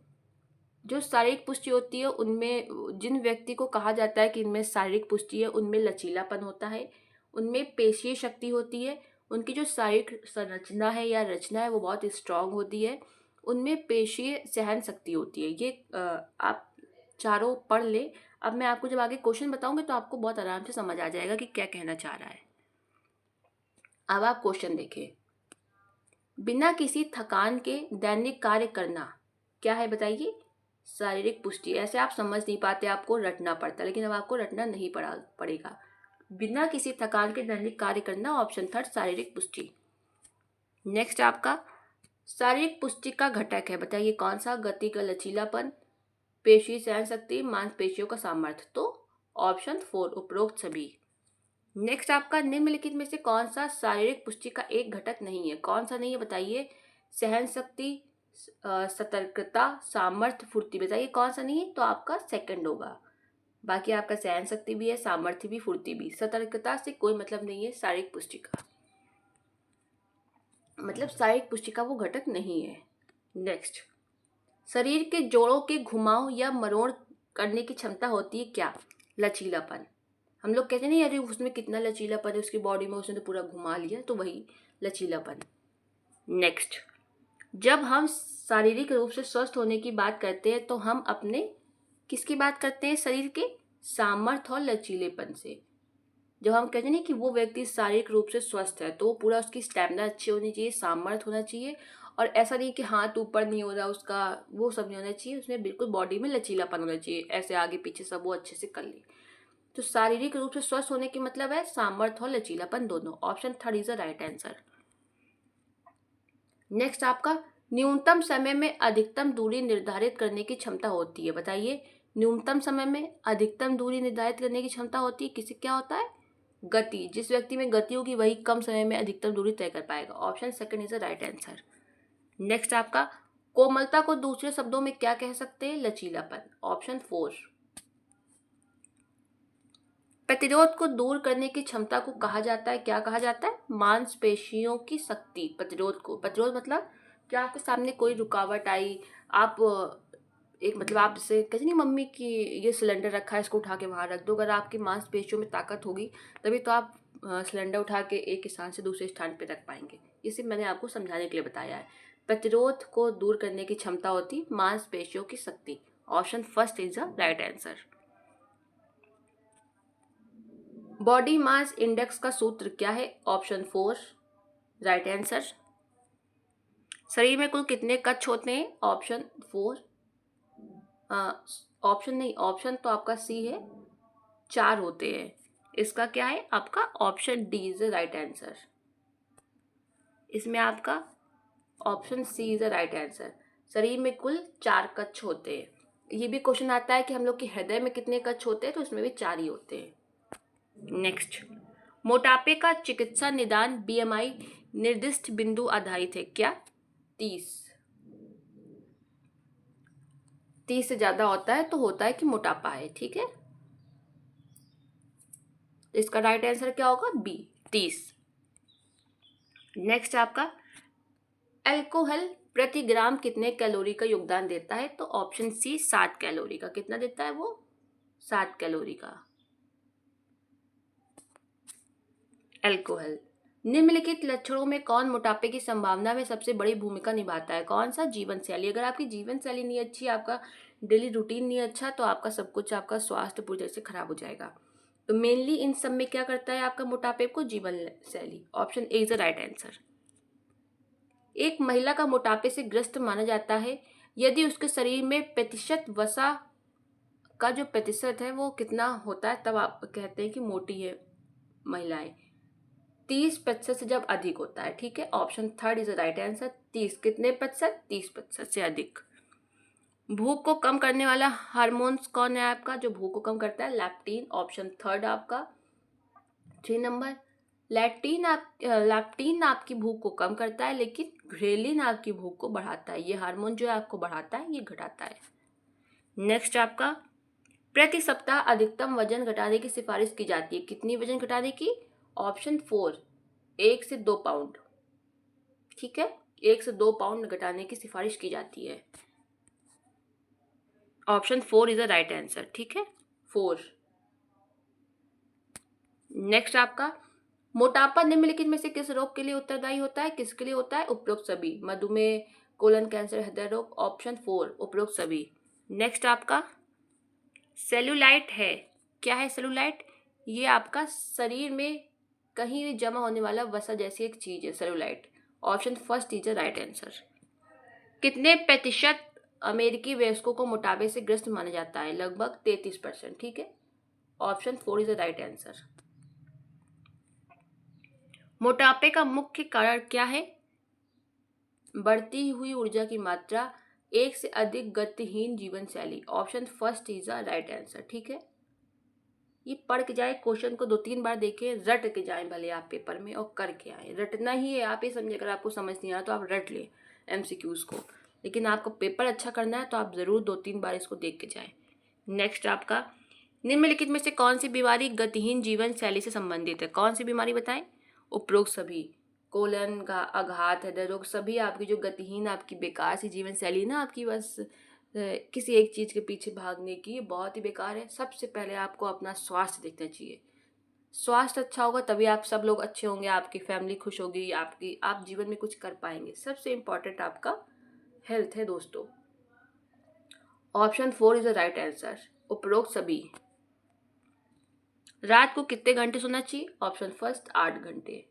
जो शारीरिक पुष्टि होती है, उनमें जिन व्यक्ति को कहा जाता है कि इनमें शारीरिक पुष्टि है, उनमें लचीलापन होता है, उनमें पेशीय शक्ति होती है, उनकी जो शारीरिक संरचना है या रचना है वो बहुत स्ट्रांग होती है, उनमें पेशीय सहन शक्ति होती है। ये आप चारों पढ़ ले। अब मैं आपको जब आगे क्वेश्चन बताऊंगी तो आपको बहुत आराम से समझ आ जाएगा कि क्या कहना चाह रहा है। अब आप क्वेश्चन देखें, बिना किसी थकान के दैनिक कार्य करना क्या है बताइए? शारीरिक पुष्टि। ऐसे आप समझ नहीं पाते, आपको रटना पड़ता, लेकिन अब आपको रटना नहीं पड़ेगा। बिना किसी थकान के दैनिक कार्य करना, ऑप्शन थर्ड शारीरिक पुष्टि। नेक्स्ट आपका शारीरिक पुष्टि का घटक है, बताइए कौन सा? गति का लचीलापन, पेशी सहन शक्ति, मांसपेशियों का सामर्थ्य। तो ऑप्शन फोर उपरोक्त सभी। नेक्स्ट आपका निम्नलिखित में से कौन सा शारीरिक पुष्टि का एक घटक नहीं है? कौन सा नहीं है बताइए? सहन शक्ति, सतर्कता, सामर्थ्य, फुर्ती। बताइए कौन सा नहीं है? तो आपका सेकंड होगा। बाकी आपका सहन शक्ति भी है, सामर्थ्य भी, फुर्ती भी। सतर्कता से कोई मतलब नहीं है शारीरिक पुष्टि का, मतलब शारीरिक पुष्टि का वो घटक नहीं है। नेक्स्ट, शरीर के जोड़ों के घुमाव या मरोड़ करने की क्षमता होती है क्या? लचीलापन। हम लोग कहते नहीं अरे उसमें कितना लचीलापन है उसकी बॉडी में, उसने तो पूरा घुमा लिया, तो वही लचीलापन। नेक्स्ट, जब हम शारीरिक रूप से स्वस्थ होने की बात करते हैं तो हम अपने किसकी बात करते हैं? शरीर के सामर्थ्य और लचीलेपन से। जब हम कहते हैं कि वो व्यक्ति शारीरिक रूप से स्वस्थ है तो पूरा उसकी स्टैमिना अच्छी होनी चाहिए, सामर्थ्य होना चाहिए, और ऐसा नहीं कि हाथ ऊपर नहीं हो रहा उसका, वो सब नहीं होना चाहिए। उसमें बिल्कुल बॉडी में लचीलापन होना चाहिए, ऐसे आगे पीछे सब वो अच्छे से कर ले। तो शारीरिक रूप से स्वस्थ होने की मतलब है सामर्थ्य और लचीलापन दोनों। Option third is the right answer. Next आपका न्यूनतम समय में अधिकतम दूरी निर्धारित करने की क्षमता होती है। बताइए न्यूनतम समय में अधिकतम दूरी निर्धारित करने की क्षमता होती है किसी, क्या होता है? गति। जिस व्यक्ति में गति होगी वही कम समय में अधिकतम दूरी तय कर पाएगा। Option second is the right answer. Next आपका कोमलता को दूसरे शब्दों में क्या कह सकते हैं? लचीलापन। Option four. प्रतिरोध को दूर करने की क्षमता को कहा जाता है, क्या कहा जाता है? मांसपेशियों की शक्ति। प्रतिरोध को, प्रतिरोध मतलब क्या आपके सामने कोई रुकावट आई, आप एक मतलब आप जैसे कहते नहीं मम्मी की ये सिलेंडर रखा है इसको उठा के वहाँ रख दो, अगर आपकी मांसपेशियों में ताकत होगी तभी तो आप सिलेंडर उठा के एक स्थान से दूसरे स्थान पर रख पाएंगे। इसे मैंने आपको समझाने के लिए बताया है। प्रतिरोध को दूर करने की क्षमता होती मांसपेशियों की शक्ति। Option first is the right answer. Body mass index का सूत्र क्या है? Option four right answer. शरीर में कुल कितने कच्छ होते हैं? ऑप्शन फोर, ऑप्शन नहीं, ऑप्शन तो आपका सी है, 4 होते हैं। इसका क्या है आपका? Option D is the right answer. इसमें आपका option C is the right answer. शरीर में कुल 4 कच्छ होते हैं। ये भी क्वेश्चन आता है कि हम लोग के हृदय में कितने कच्छ होते हैं, तो इसमें भी 4 ही होते हैं। नेक्स्ट, मोटापे का चिकित्सा निदान बीएमआई निर्दिष्ट बिंदु आधारित है क्या? 30 से ज्यादा होता है तो होता है कि मोटापा है, ठीक है। इसका राइट आंसर क्या होगा? बी, 30। नेक्स्ट आपका अल्कोहल प्रति ग्राम कितने कैलोरी का योगदान देता है? तो ऑप्शन सी 7 कैलोरी का। कितना देता है वो? 7 कैलोरी का अल्कोहल। निम्नलिखित लक्षणों में कौन मोटापे की संभावना में सबसे बड़ी भूमिका निभाता है? कौन सा? जीवन शैली। अगर आपकी जीवन शैली नहीं अच्छी, आपका डेली रूटीन नहीं अच्छा, तो आपका सब कुछ, आपका स्वास्थ्य पूरी तरह से खराब हो जाएगा। तो मेनली इन सब में क्या करता है आपका मोटापे को? जीवन शैली। Option A is the right answer. एक महिला का मोटापे से ग्रस्त माना जाता है यदि उसके शरीर में प्रतिशत वसा का जो प्रतिशत है वो कितना होता है, तब आप कहते हैं कि मोटी है महिलाएं। 30% से जब अधिक होता है, ठीक है। Option third is the right answer. 30 कितने प्रतिशत? 30% से अधिक। भूख को कम करने वाला हार्मोन्स कौन है आपका जो भूख को कम करता है? लैप्टीन। ऑप्शन थर्ड आपका 3 नंबर। लैप्टीन आपकी भूख को कम करता है, लेकिन घ्रेलिन आपकी भूख को बढ़ाता है। ये हार्मोन जो है आपको बढ़ाता है, ये घटाता है। नेक्स्ट आपका प्रति सप्ताह अधिकतम वजन घटाने की सिफारिश की जाती है। कितनी वजन घटाने की? ऑप्शन फोर 1 से 2 पाउंड, ठीक है। 1 से 2 पाउंड घटाने की सिफारिश की जाती है। Option four is the right answer, ठीक है, 4। नेक्स्ट आपका मोटापा निम्नलिखित में से किस रोग के लिए उत्तरदायी होता है? किसके लिए होता है? उपरोक्त सभी। मधुमेह, कोलन कैंसर, हृदय रोग। ऑप्शन फोर उपरोक्त सभी। नेक्स्ट आपका सेलुलाइट है। क्या है सेलुलाइट? ये आपका शरीर में कहीं भी जमा होने वाला वसा जैसी एक चीज है cellulite. Option first is the right answer. कितने प्रतिशत अमेरिकी वयस्कों को मोटापे से ग्रस्त माना जाता है, लगभग 33%। ठीक है, option 4 is the right answer. मोटापे का मुख्य कारण क्या है? बढ़ती हुई ऊर्जा की मात्रा, एक से अधिक गतिहीन जीवन शैली। Option first is the right answer. ठीक है, ये पढ़ के जाए, क्वेश्चन को 2-3 बार देखें, रट के जाएं भले आप पेपर में और करके आए। रटना ही है, आप ये समझे, अगर आपको समझ नहीं आया तो आप रट लें एमसीक्यूज को, लेकिन आपको पेपर अच्छा करना है तो आप ज़रूर 2-3 बार इसको देख के जाएं। नेक्स्ट आपका, निम्नलिखित में से कौन सी बीमारी गतिहीन जीवन शैली से संबंधित है? कौन सी बीमारी बताएं? उपरोक्त सभी, कोलन का आघात, हृदय रोग, सभी आपकी जो गतिहीन आपकी बेकार सी जीवन शैली ना आपकी, बस किसी एक चीज़ के पीछे भागने की, बहुत ही बेकार है। सबसे पहले आपको अपना स्वास्थ्य देखना चाहिए। स्वास्थ्य अच्छा होगा तभी आप सब लोग अच्छे होंगे, आपकी फैमिली खुश होगी, आप जीवन में कुछ कर पाएंगे। सबसे इम्पोर्टेंट आपका हेल्थ है दोस्तों। Option 4 is the right answer, उपरोक्त सभी। रात को कितने घंटे सोना चाहिए? ऑप्शन फर्स्ट 8 घंटे।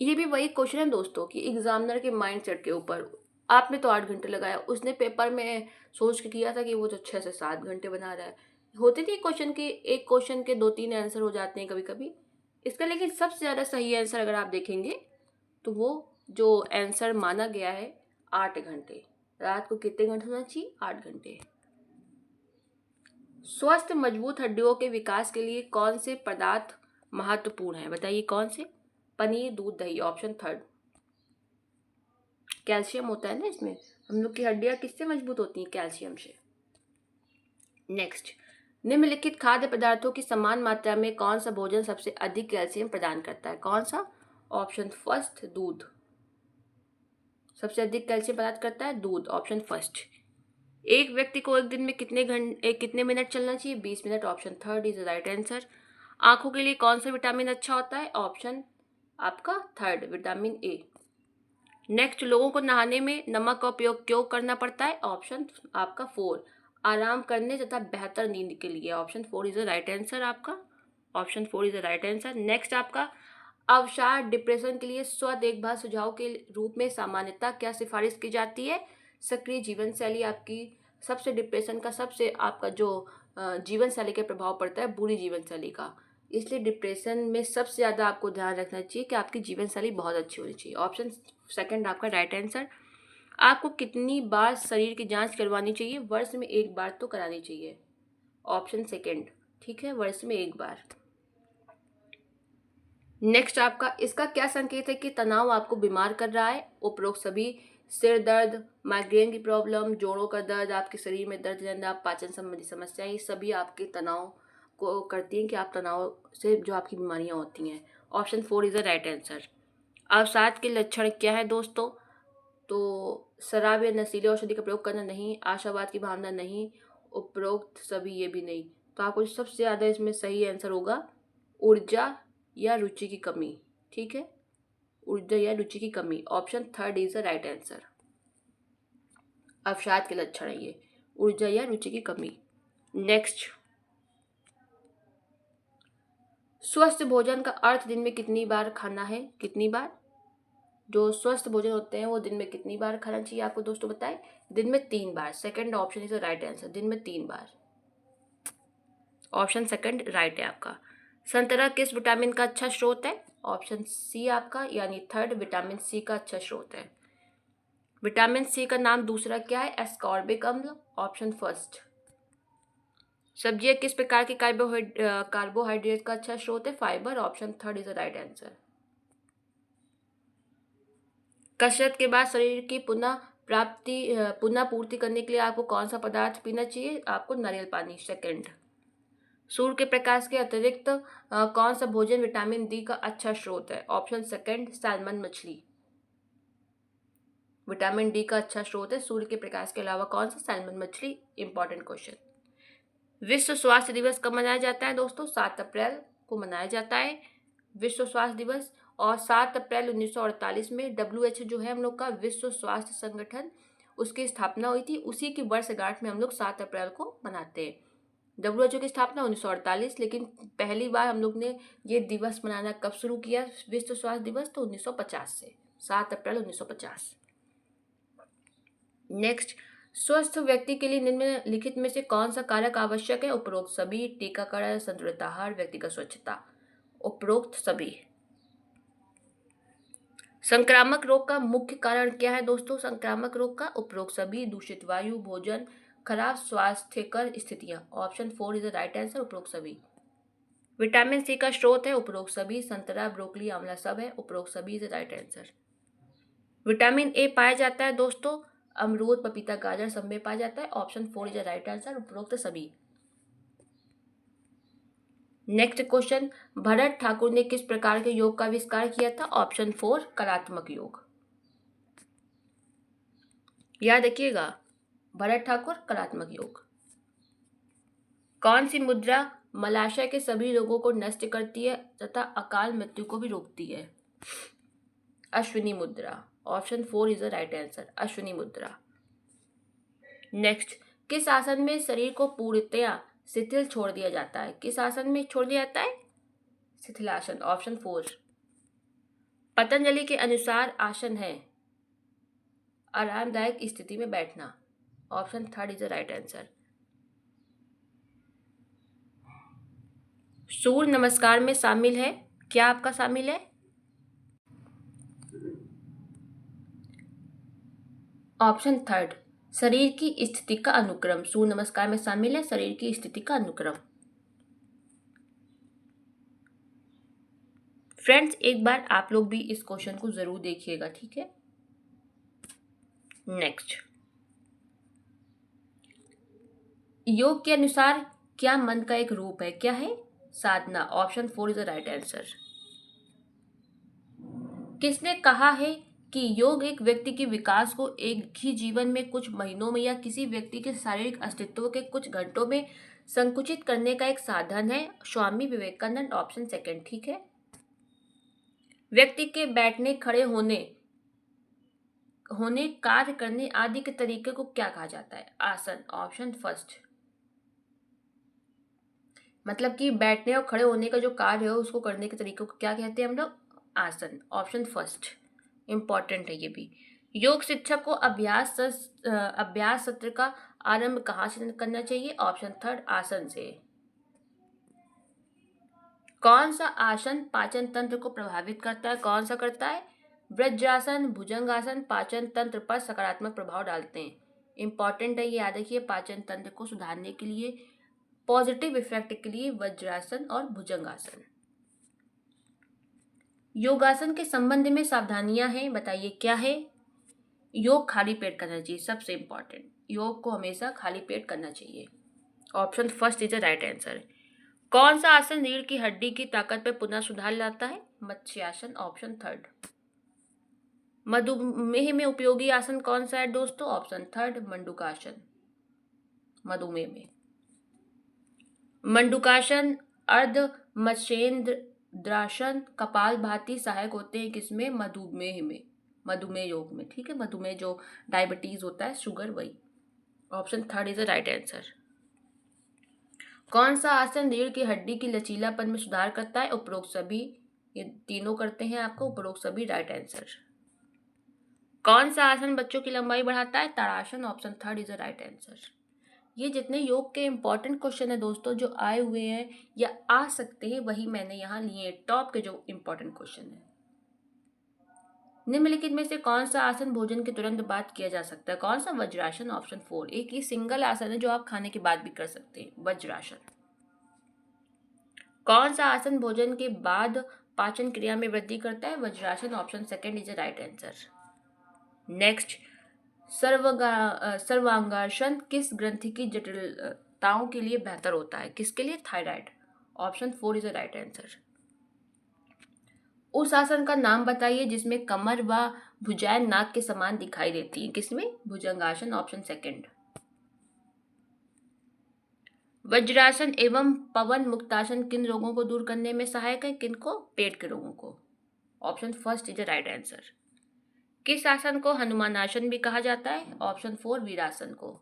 ये भी वही क्वेश्चन है दोस्तों कि एग्जामिनर के माइंडसेट के ऊपर। आपने तो 8 घंटे लगाया, उसने पेपर में सोच के किया था कि वो तो 6 से 7 घंटे बना रहा है। होते थे क्वेश्चन के, एक क्वेश्चन के 2-3 आंसर हो जाते हैं कभी कभी इसका, लेकिन सबसे ज़्यादा सही आंसर अगर आप देखेंगे तो वो जो आंसर माना गया है 8 घंटे। रात को कितने घंटे सोना चाहिए? 8 घंटे। स्वस्थ मजबूत हड्डियों के विकास के लिए कौन से पदार्थ महत्वपूर्ण है? बताइए कौन से? पनीर, दूध, दही। Option third. कैल्शियम होता है ना इसमें, हम लोग की हड्डियां किससे मजबूत होती हैं? कैल्शियम से। नेक्स्ट, निम्नलिखित खाद्य पदार्थों की समान मात्रा में कौन सा भोजन सबसे अधिक कैल्शियम प्रदान करता है? कौन सा? ऑप्शन फर्स्ट दूध। सबसे अधिक कैल्शियम प्रदान करता है दूध, ऑप्शन फर्स्ट। एक व्यक्ति को एक दिन में कितने मिनट चलना चाहिए? 20 minute, option third is the right answer. आंखों के लिए कौन सा विटामिन अच्छा होता है? ऑप्शन आपका थर्ड, विटामिन ए। नेक्स्ट, लोगों को नहाने में नमक का उपयोग क्यों करना पड़ता है? ऑप्शन आपका 4, आराम करने तथा बेहतर नींद के लिए। Option 4 is the right answer आपका। Option 4 is the right answer. Next आपका, अवसाद डिप्रेशन के लिए स्व देखभाल सुझाव के रूप में सामान्यतः क्या सिफारिश की जाती है? सक्रिय जीवन शैली आपकी सबसे डिप्रेशन का सबसे आपका जो जीवन शैली का प्रभाव पड़ता है, बुरी जीवन शैली का। इसलिए डिप्रेशन में सबसे ज़्यादा आपको ध्यान रखना चाहिए कि आपकी जीवन शैली बहुत अच्छी होनी चाहिए। ऑप्शन सेकंड आपका राइट आंसर। आपको कितनी बार शरीर की जांच करवानी चाहिए? वर्ष में 1 बार तो करानी चाहिए। Option second. ठीक है, वर्ष में 1 बार। नेक्स्ट आपका, इसका क्या संकेत है कि तनाव आपको बीमार कर रहा है? उपरोक्त सभी। सिर दर्द, माइग्रेन की प्रॉब्लम, जोड़ों का दर्द, आपके शरीर में दर्द रहना, पाचन संबंधी समस्याएं, ये सभी आपके तनाव को करती हैं कि आप तनाव से जो आपकी बीमारियां होती हैं। Option 4 is the right answer. अवसाद के लक्षण क्या है दोस्तों? तो शराब या नशीले औषधि का प्रयोग करना नहीं, आशावाद की भावना नहीं, उपरोक्त सभी ये भी नहीं। तो आपको सबसे ज़्यादा इसमें सही आंसर होगा ऊर्जा या रुचि की कमी। ठीक है, ऊर्जा या रुचि की कमी, option third is the right answer. अवसाद के लक्षण है ये, ऊर्जा या रुचि की कमी। नेक्स्ट, स्वस्थ भोजन का अर्थ दिन में कितनी बार खाना है? कितनी बार? जो स्वस्थ भोजन होते हैं वो दिन में कितनी बार खाना चाहिए आपको दोस्तों बताएं? दिन में 3 बार। Second option is the right answer, दिन में 3 बार। ऑप्शन सेकंड राइट है आपका। संतरा किस विटामिन का अच्छा स्रोत है? ऑप्शन सी आपका, यानी थर्ड, विटामिन सी का अच्छा स्रोत है। विटामिन सी का नाम दूसरा क्या है? एस्कॉर्बिक अम्ल, ऑप्शन फर्स्ट। सब्जियां किस प्रकार के कार्बोहाइड्रेट का अच्छा स्रोत है? Fibre, option third is the right answer. कसरत के बाद शरीर की पुनः पूर्ति करने के लिए आपको कौन सा पदार्थ पीना चाहिए? आपको नारियल पानी, सेकंड। सूर्य के प्रकाश के अतिरिक्त कौन सा भोजन विटामिन डी का अच्छा स्रोत है? ऑप्शन सेकंड, सैल्मन मछली। विटामिन डी का अच्छा स्रोत है सूर्य के प्रकाश के अलावा कौन सा? सैल्मन मछली। Important question. विश्व स्वास्थ्य दिवस कब मनाया जाता है दोस्तों? 7 अप्रैल को मनाया जाता है विश्व स्वास्थ्य दिवस। और 7 अप्रैल 1948 में WHO जो है हम लोग का विश्व स्वास्थ्य संगठन, उसकी स्थापना हुई थी। उसी की वर्षगांठ में हम लोग 7 अप्रैल को मनाते हैं। WHO की स्थापना 1948, लेकिन पहली बार हम लोग ने ये दिवस मनाना कब शुरू किया विश्व स्वास्थ्य दिवस? तो 1950 से, 7 अप्रैल 1950। नेक्स्ट, स्वस्थ व्यक्ति के लिए निम्नलिखित में से कौन सा कारक आवश्यक है? उपरोक्त सभी, टीकाकरण, संतुलित आहार, व्यक्तिगत स्वच्छता। उपरोक्त सभी। संक्रामक रोग का मुख्य कारण क्या है दोस्तों? संक्रामक रोग का उपरोक्त सभी, दूषित वायु, भोजन, खराब स्वास्थ्यकर स्थितियां। Option 4 is the right answer, उपरोक्त सभी। विटामिन सी का स्रोत है? उपरोक्त सभी, संतरा, ब्रोकली, आंवला सब है। उपरोक्त सभी is the right answer. Vitamin A पाया जाता है दोस्तों अमरूद, पपीता, गाजर सब में पाया जाता है। Option 4 is the right answer, उपरोक्त सभी। नेक्स्ट क्वेश्चन, भरत ठाकुर ने किस प्रकार के योग का आविष्कार किया था? ऑप्शन 4 कलात्मक योग। याद रखिएगा, भरत ठाकुर कलात्मक योग। कौन सी मुद्रा मलाशय के सभी रोगों को नष्ट करती है तथा अकाल मृत्यु को भी रोकती है? अश्विनी मुद्रा। Option 4 is the right answer, Ashwini मुद्रा। नेक्स्ट, किस आसन में शरीर को पूर्णतया शिथिल छोड़ दिया जाता है? किस आसन में छोड़ दिया जाता है? शिथिलासन। ऑप्शन 4। पतंजलि के अनुसार आसन है आरामदायक स्थिति में बैठना। Option 3 is the right answer. सूर्य नमस्कार में शामिल है, क्या आपका शामिल है? ऑप्शन 3, शरीर की स्थिति का अनुक्रम। सूर्य नमस्कार में शामिल है शरीर की स्थिति का अनुक्रम। फ्रेंड्स, एक बार आप लोग भी इस क्वेश्चन को जरूर देखिएगा, ठीक है। नेक्स्ट, योग के अनुसार क्या मन का एक रूप है? क्या है? साधना। Option 4 is the right answer. किसने कहा है कि योग एक व्यक्ति के विकास को एक ही जीवन में कुछ महीनों में या किसी व्यक्ति के शारीरिक अस्तित्व के कुछ घंटों में संकुचित करने का एक साधन है? स्वामी विवेकानंद। ऑप्शन 2, ठीक है। व्यक्ति के बैठने, खड़े होने कार्य करने आदि के तरीके को क्या कहा जाता है? आसन। ऑप्शन 1। मतलब कि बैठने और खड़े होने का जो कार्य है उसको करने के तरीके को क्या कहते हैं हम लोग? आसन। ऑप्शन 1 इंपॉर्टेंट है ये भी। योग शिक्षक को अभ्यास सत्र का आरंभ कहाँ से करना चाहिए? ऑप्शन 3 आसन से। कौन सा आसन पाचन तंत्र को प्रभावित करता है? कौन सा करता है? वज्रासन, भुजंगासन पाचन तंत्र पर सकारात्मक प्रभाव डालते हैं। इंपॉर्टेंट है ये, याद रखिए। पाचन तंत्र को सुधारने के लिए, पॉजिटिव इफेक्ट के लिए वज्रासन और भुजंगासन। योगासन के संबंध में सावधानियां हैं, बताइए क्या है? योग खाली पेट करना चाहिए, सबसे इंपॉर्टेंट। योग को हमेशा खाली पेट करना चाहिए। Option 1 is the right answer. कौन सा आसन रीढ़ की हड्डी की ताकत पर पुनः सुधार लाता है? मत्स्यासन। ऑप्शन 3। मधुमेह में उपयोगी आसन कौन सा है दोस्तों? ऑप्शन 3 मंडूकासन। मधुमेह में मंडूकासन, अर्ध मत्स्येंद्रासन, कपालभाति सहायक होते हैं किसमें? मधुमेह में, मधुमेह योग में, ठीक है। मधुमेह जो डायबिटीज होता है, शुगर, वही। Option 3 is the right answer. कौन सा आसन रीढ़ की हड्डी की लचीलापन में सुधार करता है? उपरोक्त सभी। ये तीनों करते हैं आपको, उपरोक्त सभी राइट आंसर। कौन सा आसन बच्चों की लंबाई बढ़ाता है? ताड़ासन। Option 3 is the right answer. ये जितने योग के इंपॉर्टेंट क्वेश्चन है दोस्तों जो आए हुए हैं या आ सकते हैं, वही मैंने यहाँ लिए, टॉप के जो इंपॉर्टेंट क्वेश्चन है। निम्नलिखित में से कौन सा आसन भोजन के तुरंत बाद किया जा सकता है? कौन सा? वज्रासन। ऑप्शन 4। एक ही सिंगल आसन है जो आप खाने के बाद भी कर सकते हैं, वज्रासन। कौन सा आसन भोजन के बाद पाचन क्रिया में वृद्धि करता है? Vajrasana. Option 2 is the right answer. Next, sarvangasana किस ग्रंथि की जटिलताओं के लिए बेहतर होता है? किसके लिए? Thyroid. Option 4 is the right answer. उस आसन का नाम बताइए जिसमें कमर व भुजाएं नाक के समान दिखाई देती हैं। किसमें? भुजंगासन। ऑप्शन 2। वज्रासन एवं पवन मुक्तासन किन रोगों को दूर करने में सहायक है? किनको? पेट के रोगों को। Option 1 is the right answer. किस आसन को हनुमानासन भी कहा जाता है? ऑप्शन 4 वीरासन को।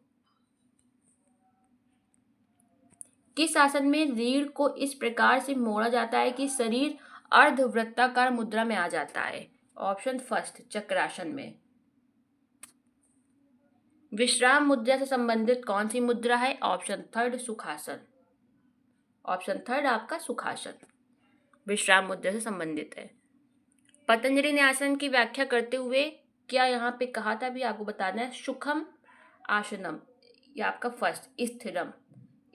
किस आसन में रीढ़ को इस प्रकार से मोड़ा जाता है कि शरीर अर्धवृत्ताकार मुद्रा में आ जाता है? ऑप्शन 1 चक्रासन में। विश्राम मुद्रा से संबंधित कौन सी मुद्रा है? ऑप्शन थर्ड सुखासन। ऑप्शन थर्ड आपका सुखासन विश्राम मुद्रा से संबंधित है। पतंजलि ने आसन की व्याख्या करते हुए क्या यहाँ पे कहा था, भी आपको बताना है। सुखम आसनम, ये आपका फर्स्ट। स्थिरम,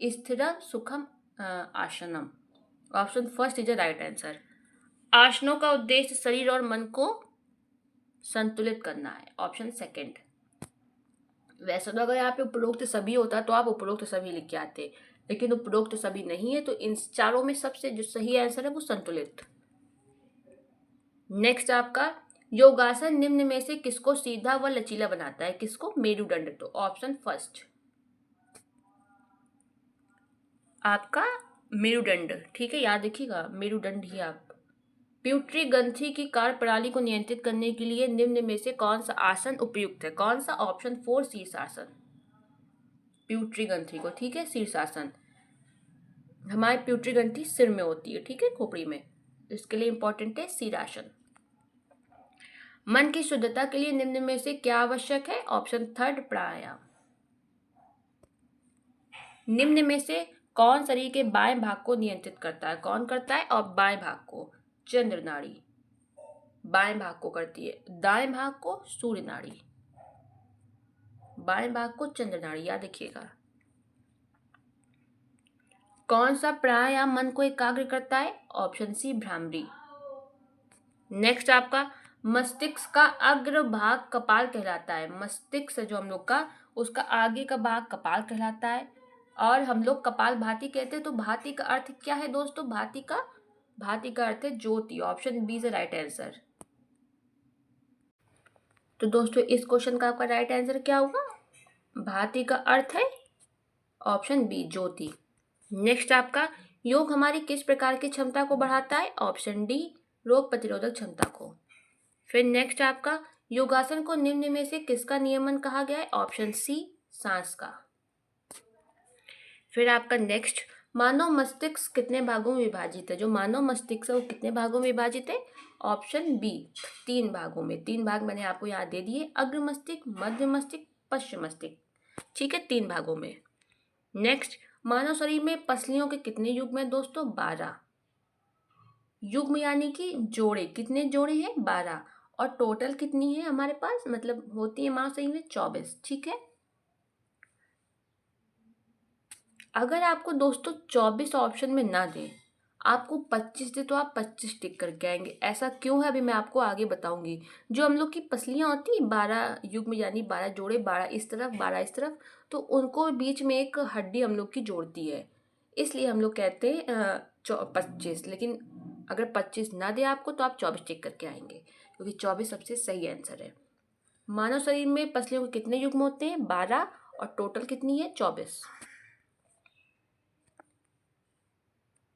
स्थिरम सुखम आसनम। Option first is the right answer. आसनों का उद्देश्य शरीर और मन को संतुलित करना है। Option second. वैसे तो अगर यहाँ पे उपरोक्त सभी होता तो आप उपरोक्त सभी लिख के आते, लेकिन उपरोक्त सभी नहीं है, तो इन चारों में सबसे जो सही आंसर है वो संतुलित। नेक्स्ट आपका योगासन निम्न में से किसको सीधा व लचीला बनाता है? किसको? मेरुदंड। तो ऑप्शन फर्स्ट आपका मेरुदंड। ठीक है, याद रखिएगा मेरुदंड ही आप। प्यूटरी ग्रंथि की कार्य प्रणाली को नियंत्रित करने के लिए निम्न में से कौन सा आसन उपयुक्त है? कौन सा? ऑप्शन फोर शीर्षासन। प्यूटरी ग्रंथि को, ठीक है, शीर्षासन। हमारी प्यूटरी ग्रंथि सिर में होती है, ठीक है, खोपड़ी में, इसके लिए इंपॉर्टेंट है शीर्षासन। मन की शुद्धता के लिए निम्न में से क्या आवश्यक है? ऑप्शन थर्ड प्राणायाम। निम्न में से कौन शरीर के बाएं भाग को नियंत्रित करता है? कौन करता है? और बाएं भाग को चंद्र नाड़ी बाएं भाग को करती है, दाएं भाग को सूर्य नाड़ी, बाएं भाग को चंद्र नाड़ी, याद रखिएगा। कौन सा प्राणायाम मन को एकाग्र करता है? ऑप्शन सी भ्रामरी। नेक्स्ट आपका मस्तिष्क का अग्र भाग कपाल कहलाता है। मस्तिष्क जो हम लोग का, उसका आगे का भाग कपाल कहलाता है, और हम लोग कपाल भाती कहते हैं। तो भाती का अर्थ क्या है दोस्तों? भाती का अर्थ है ज्योति। Option B is right answer. तो दोस्तों इस क्वेश्चन का आपका राइट आंसर क्या होगा? भाती का अर्थ है ऑप्शन बी ज्योति। नेक्स्ट आपका योग हमारी किस प्रकार की क्षमता को बढ़ाता है? ऑप्शन डी रोग प्रतिरोधक क्षमता को। फिर नेक्स्ट आपका योगासन को निम्न में से किसका नियमन कहा गया है? ऑप्शन सी सांस का। फिर आपका नेक्स्ट मानव मस्तिष्क कितने भागों में विभाजित है? जो मानव मस्तिष्क है वो कितने भागों में विभाजित है? ऑप्शन बी 3 भागों में। 3 भाग मैंने आपको यहाँ दे दिए, अग्र मस्तिष्क, मध्य मस्तिष्क, पश्चिम मस्तिष्क, ठीक है, 3 भागों में। नेक्स्ट मानव शरीर में पसलियों के कितने युग्म है दोस्तों? 12 युग्म, यानी कि जोड़े। कितने जोड़े हैं? 12। और टोटल कितनी है हमारे पास, मतलब होती है मानव शरीर में 24, ठीक है। अगर आपको दोस्तों 24 ऑप्शन में ना दे, आपको 25 दे, तो आप 25 टिक करके आएंगे। ऐसा क्यों है अभी मैं आपको आगे बताऊंगी। जो हम लोग की पसलियां होती है 12 युग्म, यानी 12 जोड़े, 12 इस तरफ 12 इस तरफ, तो उनको बीच में एक हड्डी हम लोग की जोड़ती है, इसलिए हम लोग कहते हैं 25। लेकिन अगर 25 ना दे आपको तो आप 24 टिक करके आएंगे, क्योंकि 24 सबसे सही आंसर है। मानव शरीर में पसलियों के कितने युग्म होते हैं? 12, और टोटल कितनी है? 24।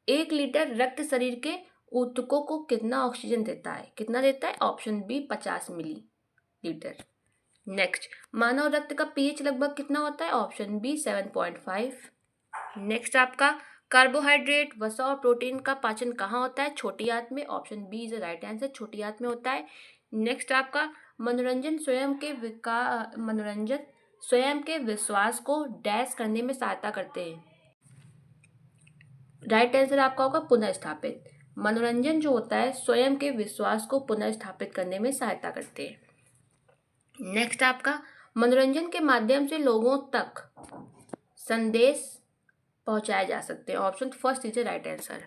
1 लीटर रक्त शरीर के ऊतकों को कितना ऑक्सीजन देता है? कितना देता है? Option B 50 millilitre. नेक्स्ट मानव रक्त का पीएच लगभग कितना होता है? Option B 7.5। नेक्स्ट आपका कार्बोहाइड्रेट, वसा और प्रोटीन का पाचन कहाँ होता है? छोटी आंत में। Option B is right answer, छोटी आंत में होता है। नेक्स्ट आपका मनोरंजन स्वयं के विश्वास को डैश करने में सहायता करते हैं। राइट आंसर आपका होगा पुनर्स्थापित। मनोरंजन जो होता है स्वयं के विश्वास को पुनर्स्थापित करने में सहायता करते हैं। नेक्स्ट आपका मनोरंजन के माध्यम से लोगों तक संदेश पहुंचाए जा सकते हैं। Option first is right answer.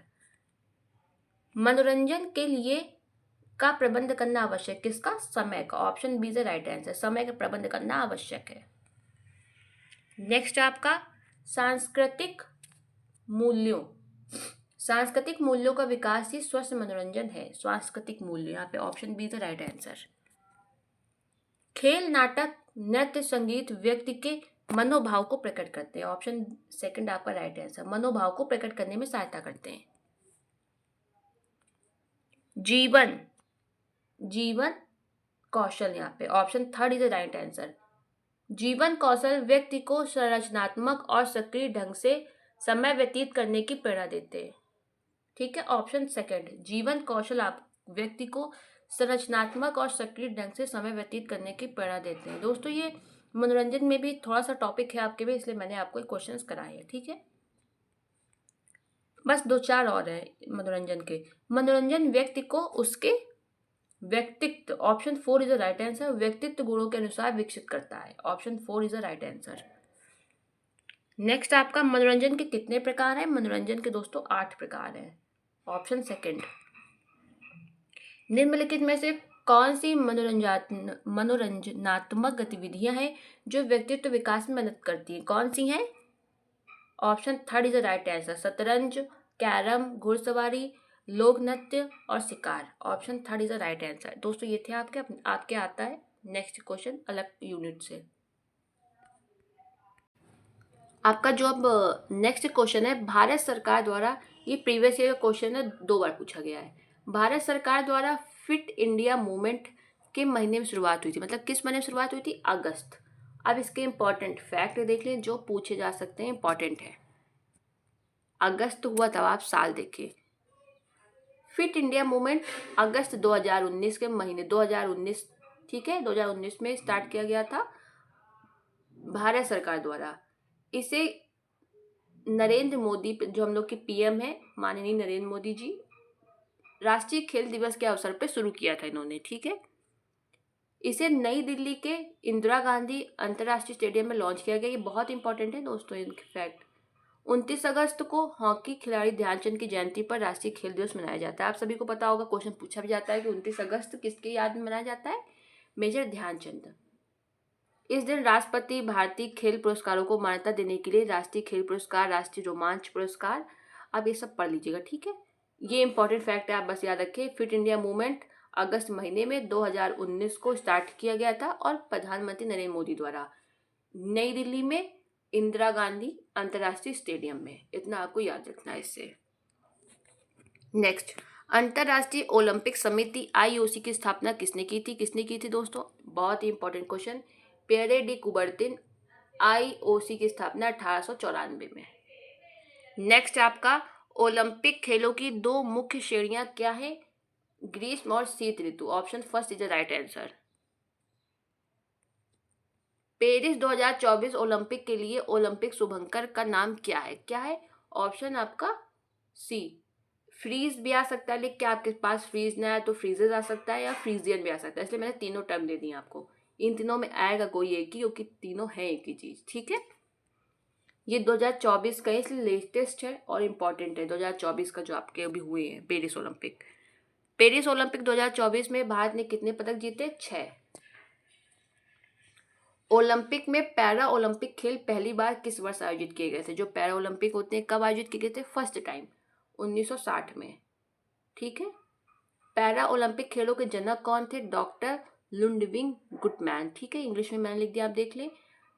मनोरंजन के लिए का प्रबंध करना आवश्यक, किसका? समय का। Option B is right answer, समय का प्रबंध करना आवश्यक है। नेक्स्ट आपका सांस्कृतिक मूल्यों का विकास ही स्वस्थ मनोरंजन है। सांस्कृतिक मूल्य, यहाँ पे option B is right answer. खेल, नाटक, नृत्य, संगीत व्यक्ति के मनोभाव को प्रकट करते हैं। ऑप्शन सेकंड आपका राइट आंसर, मनोभाव को प्रकट करने में सहायता करते हैं। जीवन कौशल, यहाँ पे option third is right answer. जीवन कौशल व्यक्ति को संरचनात्मक और सक्रिय ढंग से समय व्यतीत करने की प्रेरणा देते हैं, ठीक है। ऑप्शन सेकंड जीवन कौशल आप व्यक्ति को संरचनात्मक और सक्रिय ढंग से समय व्यतीत करने की प्रेरणा देते हैं। दोस्तों ये मनोरंजन में भी थोड़ा सा टॉपिक है आपके भी, इसलिए मैंने आपको क्वेश्चंस कराए हैं, ठीक है। बस 2-4 और है मनोरंजन के। मनोरंजन व्यक्ति को उसके व्यक्तित्व, option 4 is the right answer, व्यक्तित्व गुणों के अनुसार विकसित करता है। Option 4 is the right answer. Next आपका, मनोरंजन के कितने प्रकार हैं? मनोरंजन के दोस्तों 8 प्रकार हैं। ऑप्शन सेकंड, निम्नलिखित में से कौन सी मनोरंजनात्मक गतिविधियां हैं जो व्यक्तित्व विकास में मदद करती हैं? कौन सी हैं? Option third is the right answer, शतरंज, कैरम, घुड़सवारी, लोक नृत्य और शिकार। Option third is the right answer. दोस्तों ये थे आपके आता है नेक्स्ट क्वेश्चन अलग यूनिट से। आपका जो अब नेक्स्ट क्वेश्चन है, भारत सरकार द्वारा, ये प्रीवियस ईयर क्वेश्चन है, 2 बार पूछा गया है। भारत सरकार द्वारा फिट इंडिया मूवमेंट के महीने में शुरुआत हुई थी, मतलब किस महीने में शुरुआत हुई थी? अगस्त। अब इसके इंपॉर्टेंट फैक्ट देख लें जो पूछे जा सकते हैं, इंपॉर्टेंट है। अगस्त हुआ तब आप साल देखिए। फिट इंडिया मूवमेंट अगस्त 2019 के महीने, 2019, ठीक है, 2019 में स्टार्ट किया गया था भारत सरकार द्वारा। इसे नरेंद्र मोदी, जो हम लोग के पीएम है, माननीय नरेंद्र मोदी जी, राष्ट्रीय खेल दिवस के अवसर पर शुरू किया था इन्होंने, ठीक है। इसे नई दिल्ली के इंदिरा गांधी अंतर्राष्ट्रीय स्टेडियम में लॉन्च किया गया। ये बहुत इंपॉर्टेंट है दोस्तों इनफैक्ट। 29 अगस्त को हॉकी खिलाड़ी ध्यानचंद की जयंती पर राष्ट्रीय खेल दिवस मनाया जाता है। आप सभी को पता होगा, क्वेश्चन पूछा भी जाता है कि 29 अगस्त किसके याद में मनाया जाता है? मेजर ध्यानचंद। इस दिन राष्ट्रपति भारतीय खेल पुरस्कारों को मान्यता देने के लिए राष्ट्रीय खेल पुरस्कार, राष्ट्रीय रोमांच पुरस्कार, आप ये सब पढ़ लीजिएगा, ठीक है। ये इंपॉर्टेंट फैक्ट है, आप बस याद रखें। फिट इंडिया मूवमेंट अगस्त महीने में 2019 को स्टार्ट किया गया था और प्रधानमंत्री नरेंद्र मोदी द्वारा नई दिल्ली में इंदिरा गांधी अंतर्राष्ट्रीय स्टेडियम में। इतना आपको याद रखना है इससे। नेक्स्ट, अंतर्राष्ट्रीय ओलंपिक समिति आईओसी की स्थापना किसने की थी? किसने की थी दोस्तों? बहुत ही important question. Pierre de Coubertin. IOC की स्थापना 1894 में। नेक्स्ट आपका, ओलंपिक खेलों की 2 मुख्य श्रेणियां क्या है? ग्रीष्म और शीत ऋतु। Option first is the right answer. Paris 2024 Olympic के लिए ओलंपिक शुभंकर का नाम क्या है? क्या है? ऑप्शन आपका सी, फ्रीज भी आ सकता है, लेकिन क्या आपके पास फ्रीज ना है तो फ्रीजेज आ सकता है, या फ्रीजियन भी आ सकता है, इसलिए मैंने तीनों टर्म दे दी आपको। इन तीनों में आएगा कोई एक ही, क्योंकि तीनों है एक ही चीज, ठीक है। ये 2024 का इसलिए लेटेस्ट है और इम्पॉर्टेंट है। 2024 का जो आपके अभी हुए हैं पेरिस ओलंपिक। पेरिस ओलंपिक 2024 में भारत ने कितने पदक जीते? 6। ओलंपिक में पैरा ओलंपिक खेल पहली बार किस वर्ष आयोजित किए गए थे? जो पैरा ओलंपिक होते हैं कब आयोजित किए गए थे? फर्स्ट टाइम 1960 में, ठीक है। पैरा ओलंपिक खेलों के जनक कौन थे? डॉक्टर लुडविग गुटमैन, ठीक है, इंग्लिश में मैंने लिख दिया, आप देख लें।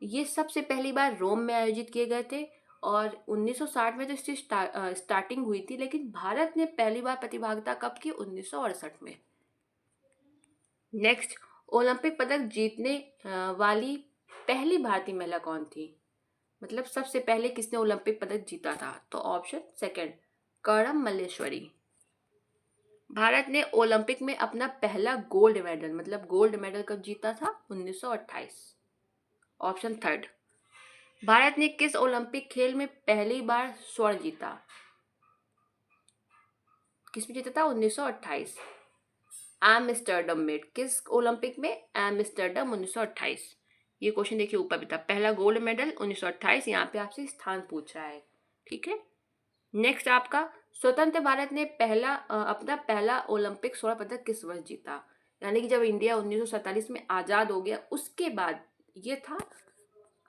ये सबसे पहली बार रोम में आयोजित किए गए थे और 1960 में तो इसकी स्टार्टिंग हुई थी, लेकिन भारत ने पहली बार प्रतिभागिता कब की? 1968 में। नेक्स्ट, ओलंपिक पदक जीतने वाली पहली भारतीय महिला कौन थी? मतलब सबसे पहले किसने ओलंपिक पदक जीता था? तो ऑप्शन सेकंड, कर्णम मल्लेश्वरी। भारत ने ओलंपिक में अपना पहला गोल्ड मेडल, मतलब गोल्ड मेडल कब जीता था? 1928। ऑप्शन थर्ड, भारत ने किस ओलंपिक खेल में पहली बार स्वर्ण जीता? किसमें जीता था? 1928। एम्स्टर्डम में। किस ओलंपिक में? एम्स्टर्डम, 1928। ये क्वेश्चन देखिए ऊपर भी था, पहला गोल्ड मेडल 1928। यहाँ पे आपसे स्थान पूछ रहा है, ठीक है। नेक्स्ट आपका, स्वतंत्र भारत ने अपना पहला ओलंपिक स्वर्ण पदक किस वर्ष जीता? यानी कि जब इंडिया 1947 में आज़ाद हो गया उसके बाद ये था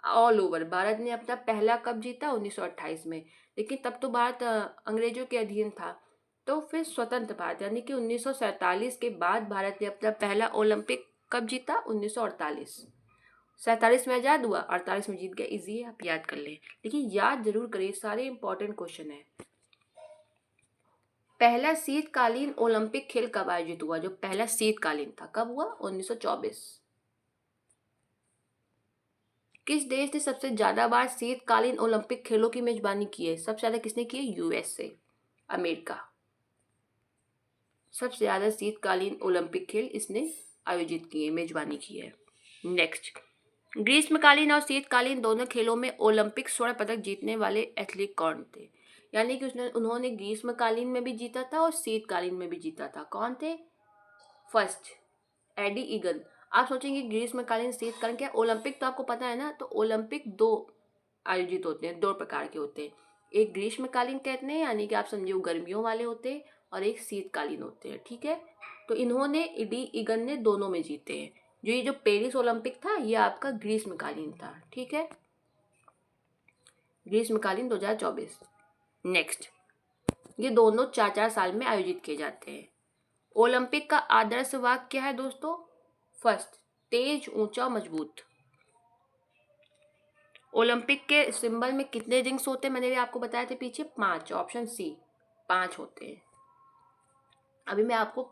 ऑल ओवर। भारत ने अपना पहला कब जीता? 1928 में, लेकिन तब तो भारत अंग्रेजों के अधीन था। तो फिर स्वतंत्र भारत, यानी कि 1947 के बाद भारत ने अपना पहला ओलंपिक कब जीता? 1948। 47 में आज़ाद हुआ, 48 में जीत गया। इजी है, आप याद कर लें, लेकिन याद जरूर करिए, सारे इंपॉर्टेंट क्वेश्चन है। पहला शीतकालीन ओलंपिक खेल कब आयोजित हुआ? जो पहला शीतकालीन था कब हुआ? 1924। किस देश ने सबसे ज्यादा बार शीतकालीन ओलंपिक खेलों की मेजबानी की है? सबसे ज्यादा किसने की है? USA, America. सबसे ज्यादा शीतकालीन ओलंपिक खेल इसने आयोजित किए, मेजबानी की है। नेक्स्ट, ग्रीष्मकालीन और शीतकालीन दोनों खेलों में ओलंपिक स्वर्ण पदक जीतने वाले एथलीट कौन थे? यानी कि उन्होंने ग्रीष्मकालीन में भी जीता था और शीतकालीन में भी जीता था। कौन थे? First, Eddie Eagan. आप सोचेंगे ग्रीष्मकालीन शीतकालीन क्या? ओलंपिक तो आपको पता है ना, तो ओलंपिक दो आयोजित होते हैं, दो प्रकार के होते हैं। एक ग्रीष्मकालीन कहते हैं, यानी कि आप समझिए वो गर्मियों वाले होते हैं, और एक शीतकालीन होते हैं, ठीक है। तो इन्होंने, एडी ईगन ने दोनों में जीते हैं। जो पेरिस ओलंपिक था ये आपका ग्रीष्मकालीन था, ठीक है, ग्रीष्मकालीन 2024। नेक्स्ट, ये दोनों 4-4 साल में आयोजित किए जाते हैं। ओलंपिक का आदर्श वाक्य क्या है दोस्तों? फर्स्ट, तेज, ऊंचा, मजबूत। ओलंपिक के सिंबल में कितने रिंग्स होते हैं? मैंने भी आपको बताया थे पीछे, 5। ऑप्शन सी, 5 होते हैं। अभी मैं आपको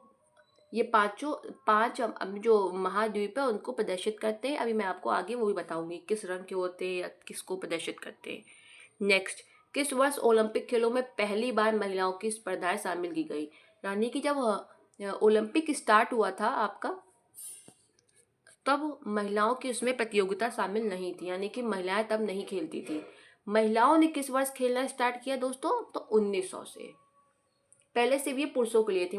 ये पांच अब जो महाद्वीप है उनको प्रदर्शित करते हैं। अभी मैं आपको आगे वो भी बताऊंगी किस रंग के होते हैं या किसको प्रदर्शित करते हैं। नेक्स्ट, किस वर्ष ओलंपिक खेलों में पहली बार महिलाओं की स्पर्धाएं शामिल की गई? यानी कि जब ओलंपिक स्टार्ट हुआ था आपका, तब महिलाओं की उसमें प्रतियोगिता शामिल नहीं थी, यानी कि महिलाएं तब नहीं खेलती थी। महिलाओं ने किस वर्ष खेलना स्टार्ट किया दोस्तों? तो 1900 से। पहले से भी ये पुरुषों के लिए थी,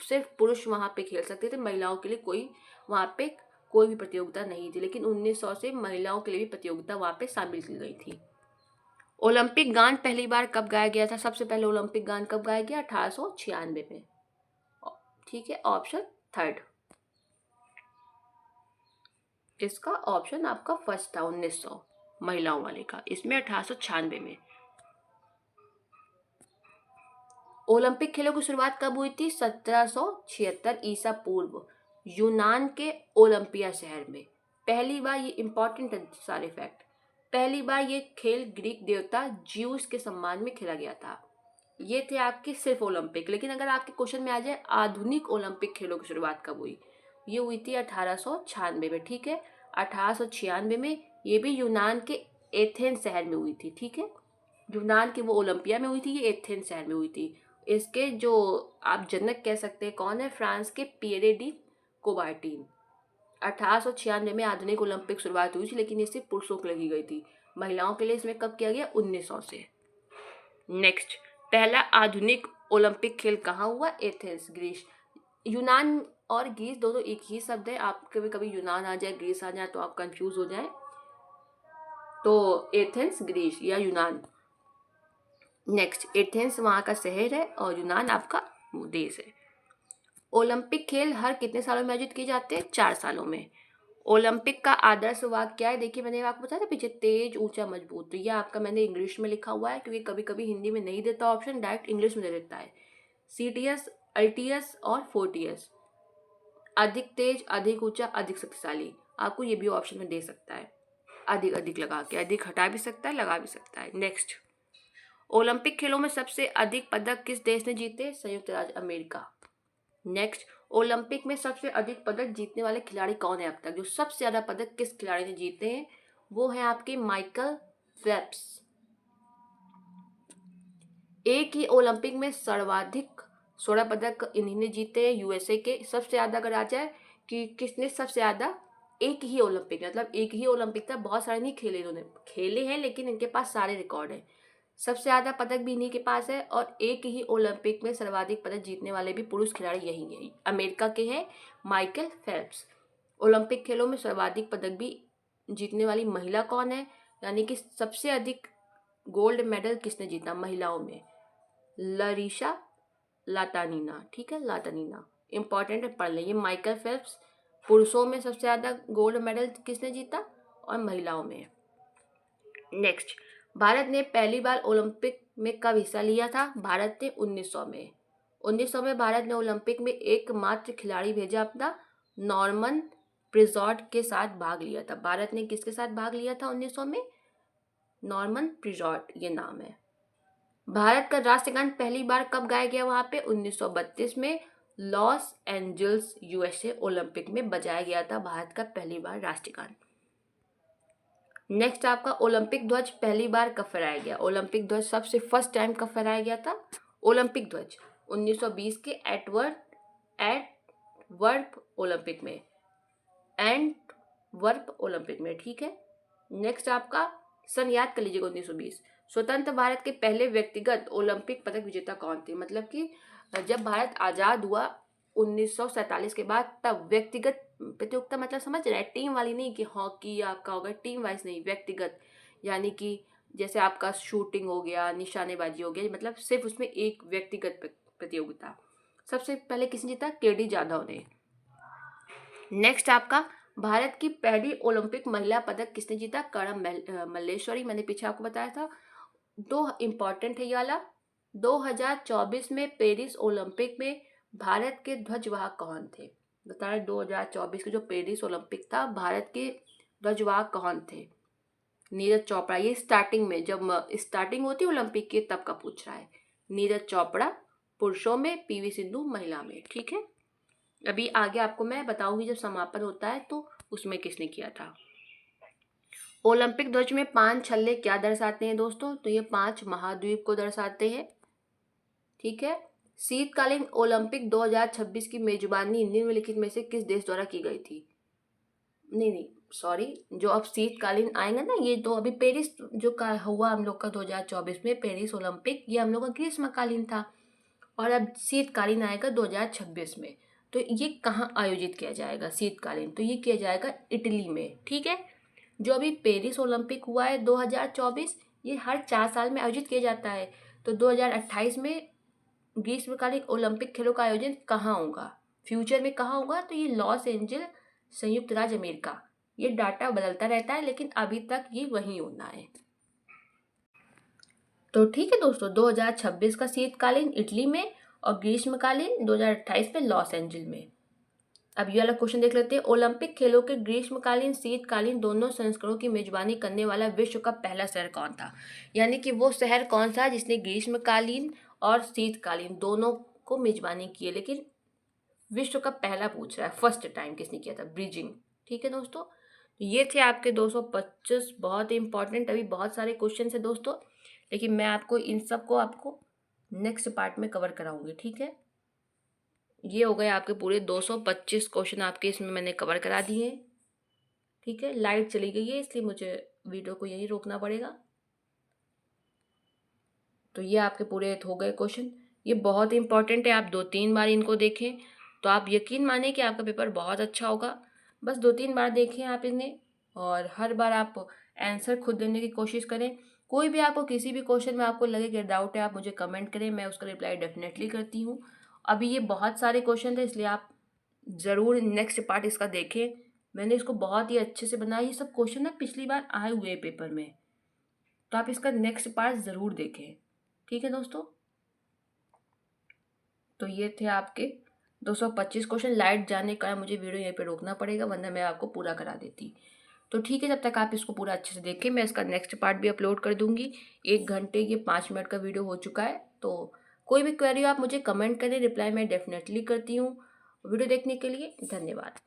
सिर्फ पुरुष वहां पे खेल सकते थे, महिलाओं के लिए कोई वहां पे कोई भी प्रतियोगिता नहीं थी। लेकिन 1900 से महिलाओं के लिए भी प्रतियोगिता वहां पे शामिल की गई थी। ओलंपिक गान पहली बार कब गाया गया था? सबसे पहले ओलंपिक गान कब गाया गया? 1896 में, ठीक है, ऑप्शन थर्ड। इसका ऑप्शन आपका फर्स्ट था, 1900 महिलाओं वाले का, इसमें 1896 में। ओलंपिक खेलों की शुरुआत कब हुई थी? 1776 ईसा पूर्व, यूनान के ओलंपिया शहर में। पहली बार, ये इंपॉर्टेंट है सारे फैक्ट, पहली बार ये खेल ग्रीक देवता ज्यूस के सम्मान में खेला गया था। ये थे आपके सिर्फ ओलंपिक। लेकिन अगर आपके क्वेश्चन में आ जाए आधुनिक ओलंपिक खेलों की शुरुआत कब हुई, ये हुई थी 1896 में, ठीक है। 1896 में ये भी यूनान के एथेंस शहर में हुई थी, ठीक है। यूनान के वो ओलंपिया में हुई थी, ये एथेंस शहर में हुई थी। इसके जो आप जनक कह सकते हैं कौन है? फ्रांस के पियरे डी कोबार्टिन। 1896 में आधुनिक ओलंपिक शुरुआत हुई थी, लेकिन ये सिर्फ पुरुषों के लिए की गई थी। महिलाओं के लिए इसमें कब किया गया? 1900 से। नेक्स्ट, पहला आधुनिक ओलंपिक खेल कहाँ हुआ? Athens, Greece. यूनान और ग्रीस दोनों एक ही शब्द है, आप कभी कभी यूनान आ जाए, ग्रीस आ जाए तो आप कंफ्यूज हो जाए। तो एथेंस ग्रीस या यूनान। नेक्स्ट, एथेंस वहाँ का शहर है और यूनान आपका देश है। ओलंपिक खेल हर कितने सालों में आयोजित किए जाते हैं? 4 सालों में। ओलंपिक का आदर्श वाक्य क्या है? देखिए मैंने आपको बताया था पीछे, तेज, ऊंचा, मजबूत। तो यह आपका मैंने इंग्लिश में लिखा हुआ है, क्योंकि कभी कभी हिंदी में नहीं देता ऑप्शन, डायरेक्ट इंग्लिश में दे देता है। सीटीएस, अल्टीएस और फोर्टीएस। अधिक तेज, अधिक ऊंचा, अधिक शक्तिशाली। आपको ये भी ऑप्शन में दे सकता है, अधिक अधिक लगा के, अधिक हटा भी सकता है, लगा भी सकता है। नेक्स्ट, ओलंपिक खेलों में सबसे अधिक पदक किस देश ने जीते? संयुक्त राज्य अमेरिका। नेक्स्ट, ओलंपिक में सबसे अधिक पदक जीतने वाले खिलाड़ी कौन है अब तक? जो सबसे ज्यादा पदक किस खिलाड़ी ने जीते हैं? वो है आपके माइकल फेल्प्स। एक ही ओलंपिक में सर्वाधिक 16 पदक इन्हीं ने जीते हैं, यूएसए के। सबसे ज्यादा अगर आ जाए कि किसने सबसे ज्यादा, एक ही ओलंपिक, मतलब एक ही ओलंपिक था, बहुत सारे नहीं खेले इन्होंने, खेले हैं लेकिन इनके पास सारे रिकॉर्ड हैं। सबसे ज्यादा पदक भी इन्हीं के पास है, और एक ही ओलंपिक में सर्वाधिक पदक जीतने वाले भी पुरुष खिलाड़ी यही हैं, अमेरिका के हैं, माइकल फेल्प्स। ओलंपिक खेलों में सर्वाधिक पदक भी जीतने वाली महिला कौन है? यानी कि सबसे अधिक गोल्ड मेडल किसने जीता महिलाओं में? लरीशा लाटानिना, ठीक है, लाटानिना। इंपॉर्टेंट है, पढ़ लें। ये माइकल फेल्प्स, पुरुषों में सबसे ज्यादा गोल्ड मेडल किसने जीता और महिलाओं में। नेक्स्ट, भारत ने पहली बार ओलंपिक में कब हिस्सा लिया था? भारत ने 1900 में। 1900 में भारत ने ओलंपिक में एकमात्र खिलाड़ी भेजा अपना, नॉर्मन प्रिजॉट के साथ भाग लिया था। भारत ने किसके साथ भाग लिया था 1900 में? नॉर्मन प्रिजॉट, ये नाम है। भारत का राष्ट्रगान पहली बार कब गाया गया वहां पे? 1932 में लॉस एंजल्स यूएसए ओलंपिक में बजाया गया था भारत का पहली बार राष्ट्रगान। नेक्स्ट, आपका ओलंपिक ध्वज पहली बार कब फहराया गया? ओलंपिक ध्वज सबसे फर्स्ट टाइम कब फहराया गया था? ओलंपिक ध्वज 1920 के एटवर्ड ओलंपिक में। वर्प ओलंपिक में, ठीक है। नेक्स्ट आपका सन याद कर लीजिएगा 1920। स्वतंत्र भारत के पहले व्यक्तिगत ओलंपिक पदक विजेता कौन थे? मतलब कि जब भारत आज़ाद हुआ 1947 के बाद, तब व्यक्तिगत प्रतियोगिता, मतलब समझ रहे हैं, टीम वाली नहीं कि हॉकी आपका होगा, टीम वाइज नहीं, व्यक्तिगत। यानी कि जैसे आपका शूटिंग हो गया, निशानेबाजी हो गया, मतलब सिर्फ उसमें एक व्यक्तिगत प्रतियोगिता। सबसे पहले किसने जीता? केडी जाधव ने। नेक्स्ट आपका भारत की पहली ओलंपिक महिला पदक किसने जीता? करण मल्लेश्वरी, मैंने पीछे आपको बताया था। दो इम्पॉर्टेंट है ये वाला। 2024 में पेरिस ओलंपिक में भारत के ध्वजवाहक कौन थे? बता रहे 2024 के जो पेरिस ओलंपिक था, भारत के ध्वजवाहक कौन थे? नीरज चोपड़ा। ये स्टार्टिंग में, जब स्टार्टिंग होती है ओलंपिक की, तब का पूछ रहा है। नीरज चोपड़ा पुरुषों में, पीवी सिंधु महिला में, ठीक है। अभी आगे आपको मैं बताऊंगी जब समापन होता है तो उसमें किसने किया था। ओलंपिक ध्वज में 5 छल्ले क्या दर्शाते हैं दोस्तों? तो ये 5 महाद्वीप को दर्शाते हैं, ठीक है। शीतकालीन ओलंपिक 2026 की मेजबानी निम्नलिखित में से किस देश द्वारा की गई थी? नहीं, सॉरी, जो अब शीतकालीन आएंगे ना, ये तो अभी पेरिस जो का हुआ हम लोग का 2024 में पेरिस ओलंपिक, ये हम लोग का ग्रीष्मकालीन था, और अब शीतकालीन आएगा 2026 में। तो ये कहाँ आयोजित किया जाएगा शीतकालीन? तो ये किया जाएगा इटली में, ठीक है। जो अभी पेरिस ओलंपिक हुआ है 2024, ये हर 4 साल में आयोजित किया जाता है। तो 2028 में ग्रीष्मकालीन ओलंपिक खेलों का आयोजन कहाँ होगा, फ्यूचर में कहाँ होगा? तो ये लॉस एंजल, संयुक्त राज्य अमेरिका। ये डाटा बदलता रहता है, लेकिन अभी तक ये वहीं होना है। तो ठीक है दोस्तों, 2026 का शीतकालीन इटली में और ग्रीष्मकालीन 2028 में लॉस एंजल में। अब ये वाला क्वेश्चन देख लेते हैं। ओलंपिक खेलों के ग्रीष्मकालीन शीतकालीन दोनों संस्करणों की मेजबानी करने वाला विश्व का पहला शहर कौन था? यानी कि वो शहर कौन सा जिसने ग्रीष्मकालीन और शीतकालीन दोनों को मेजबानी की है, लेकिन विश्व का पहला पूछ रहा है, फर्स्ट टाइम किसने किया था? बीजिंग, ठीक है दोस्तों। ये थे आपके 225 बहुत ही इंपॉर्टेंट। अभी बहुत सारे क्वेश्चन है दोस्तों, लेकिन मैं आपको इन सब को आपको नेक्स्ट पार्ट में कवर कराऊंगी, ठीक है। ये हो गए आपके पूरे 225 क्वेश्चन, आपके इसमें मैंने कवर करा दिए हैं, ठीक है। लाइट चली गई है इसलिए मुझे वीडियो को यहीं रोकना पड़ेगा। तो ये आपके पूरे हो गए क्वेश्चन। ये बहुत इंपॉर्टेंट है, आप 2-3 बार इनको देखें तो आप यकीन माने कि आपका पेपर बहुत अच्छा होगा। बस 2-3 बार देखें आप इन्हें, और हर बार आप आंसर खुद देने की कोशिश करें। कोई भी आपको किसी भी क्वेश्चन में आपको लगे कि डाउट है, आप मुझे कमेंट करें, मैं उसका रिप्लाई डेफिनेटली करती हूँ। अभी ये बहुत सारे क्वेश्चन थे, इसलिए आप ज़रूर नेक्स्ट पार्ट इसका देखें। मैंने इसको बहुत ही अच्छे से बनाया। ये सब क्वेश्चन ना पिछली बार आए हुए पेपर में, तो आप इसका नेक्स्ट पार्ट ज़रूर देखें, ठीक है दोस्तों। तो ये थे आपके 225 क्वेश्चन। लाइट जाने का मुझे वीडियो यहीं पे रोकना पड़ेगा, वरना मैं आपको पूरा करा देती। तो ठीक है, जब तक आप इसको पूरा अच्छे से देखें, मैं इसका नेक्स्ट पार्ट भी अपलोड कर दूंगी। 1 घंटे ये 5 मिनट का वीडियो हो चुका है। तो कोई भी क्वेरी आप मुझे कमेंट करें, रिप्लाई मैं डेफिनेटली करती हूँ। वीडियो देखने के लिए धन्यवाद।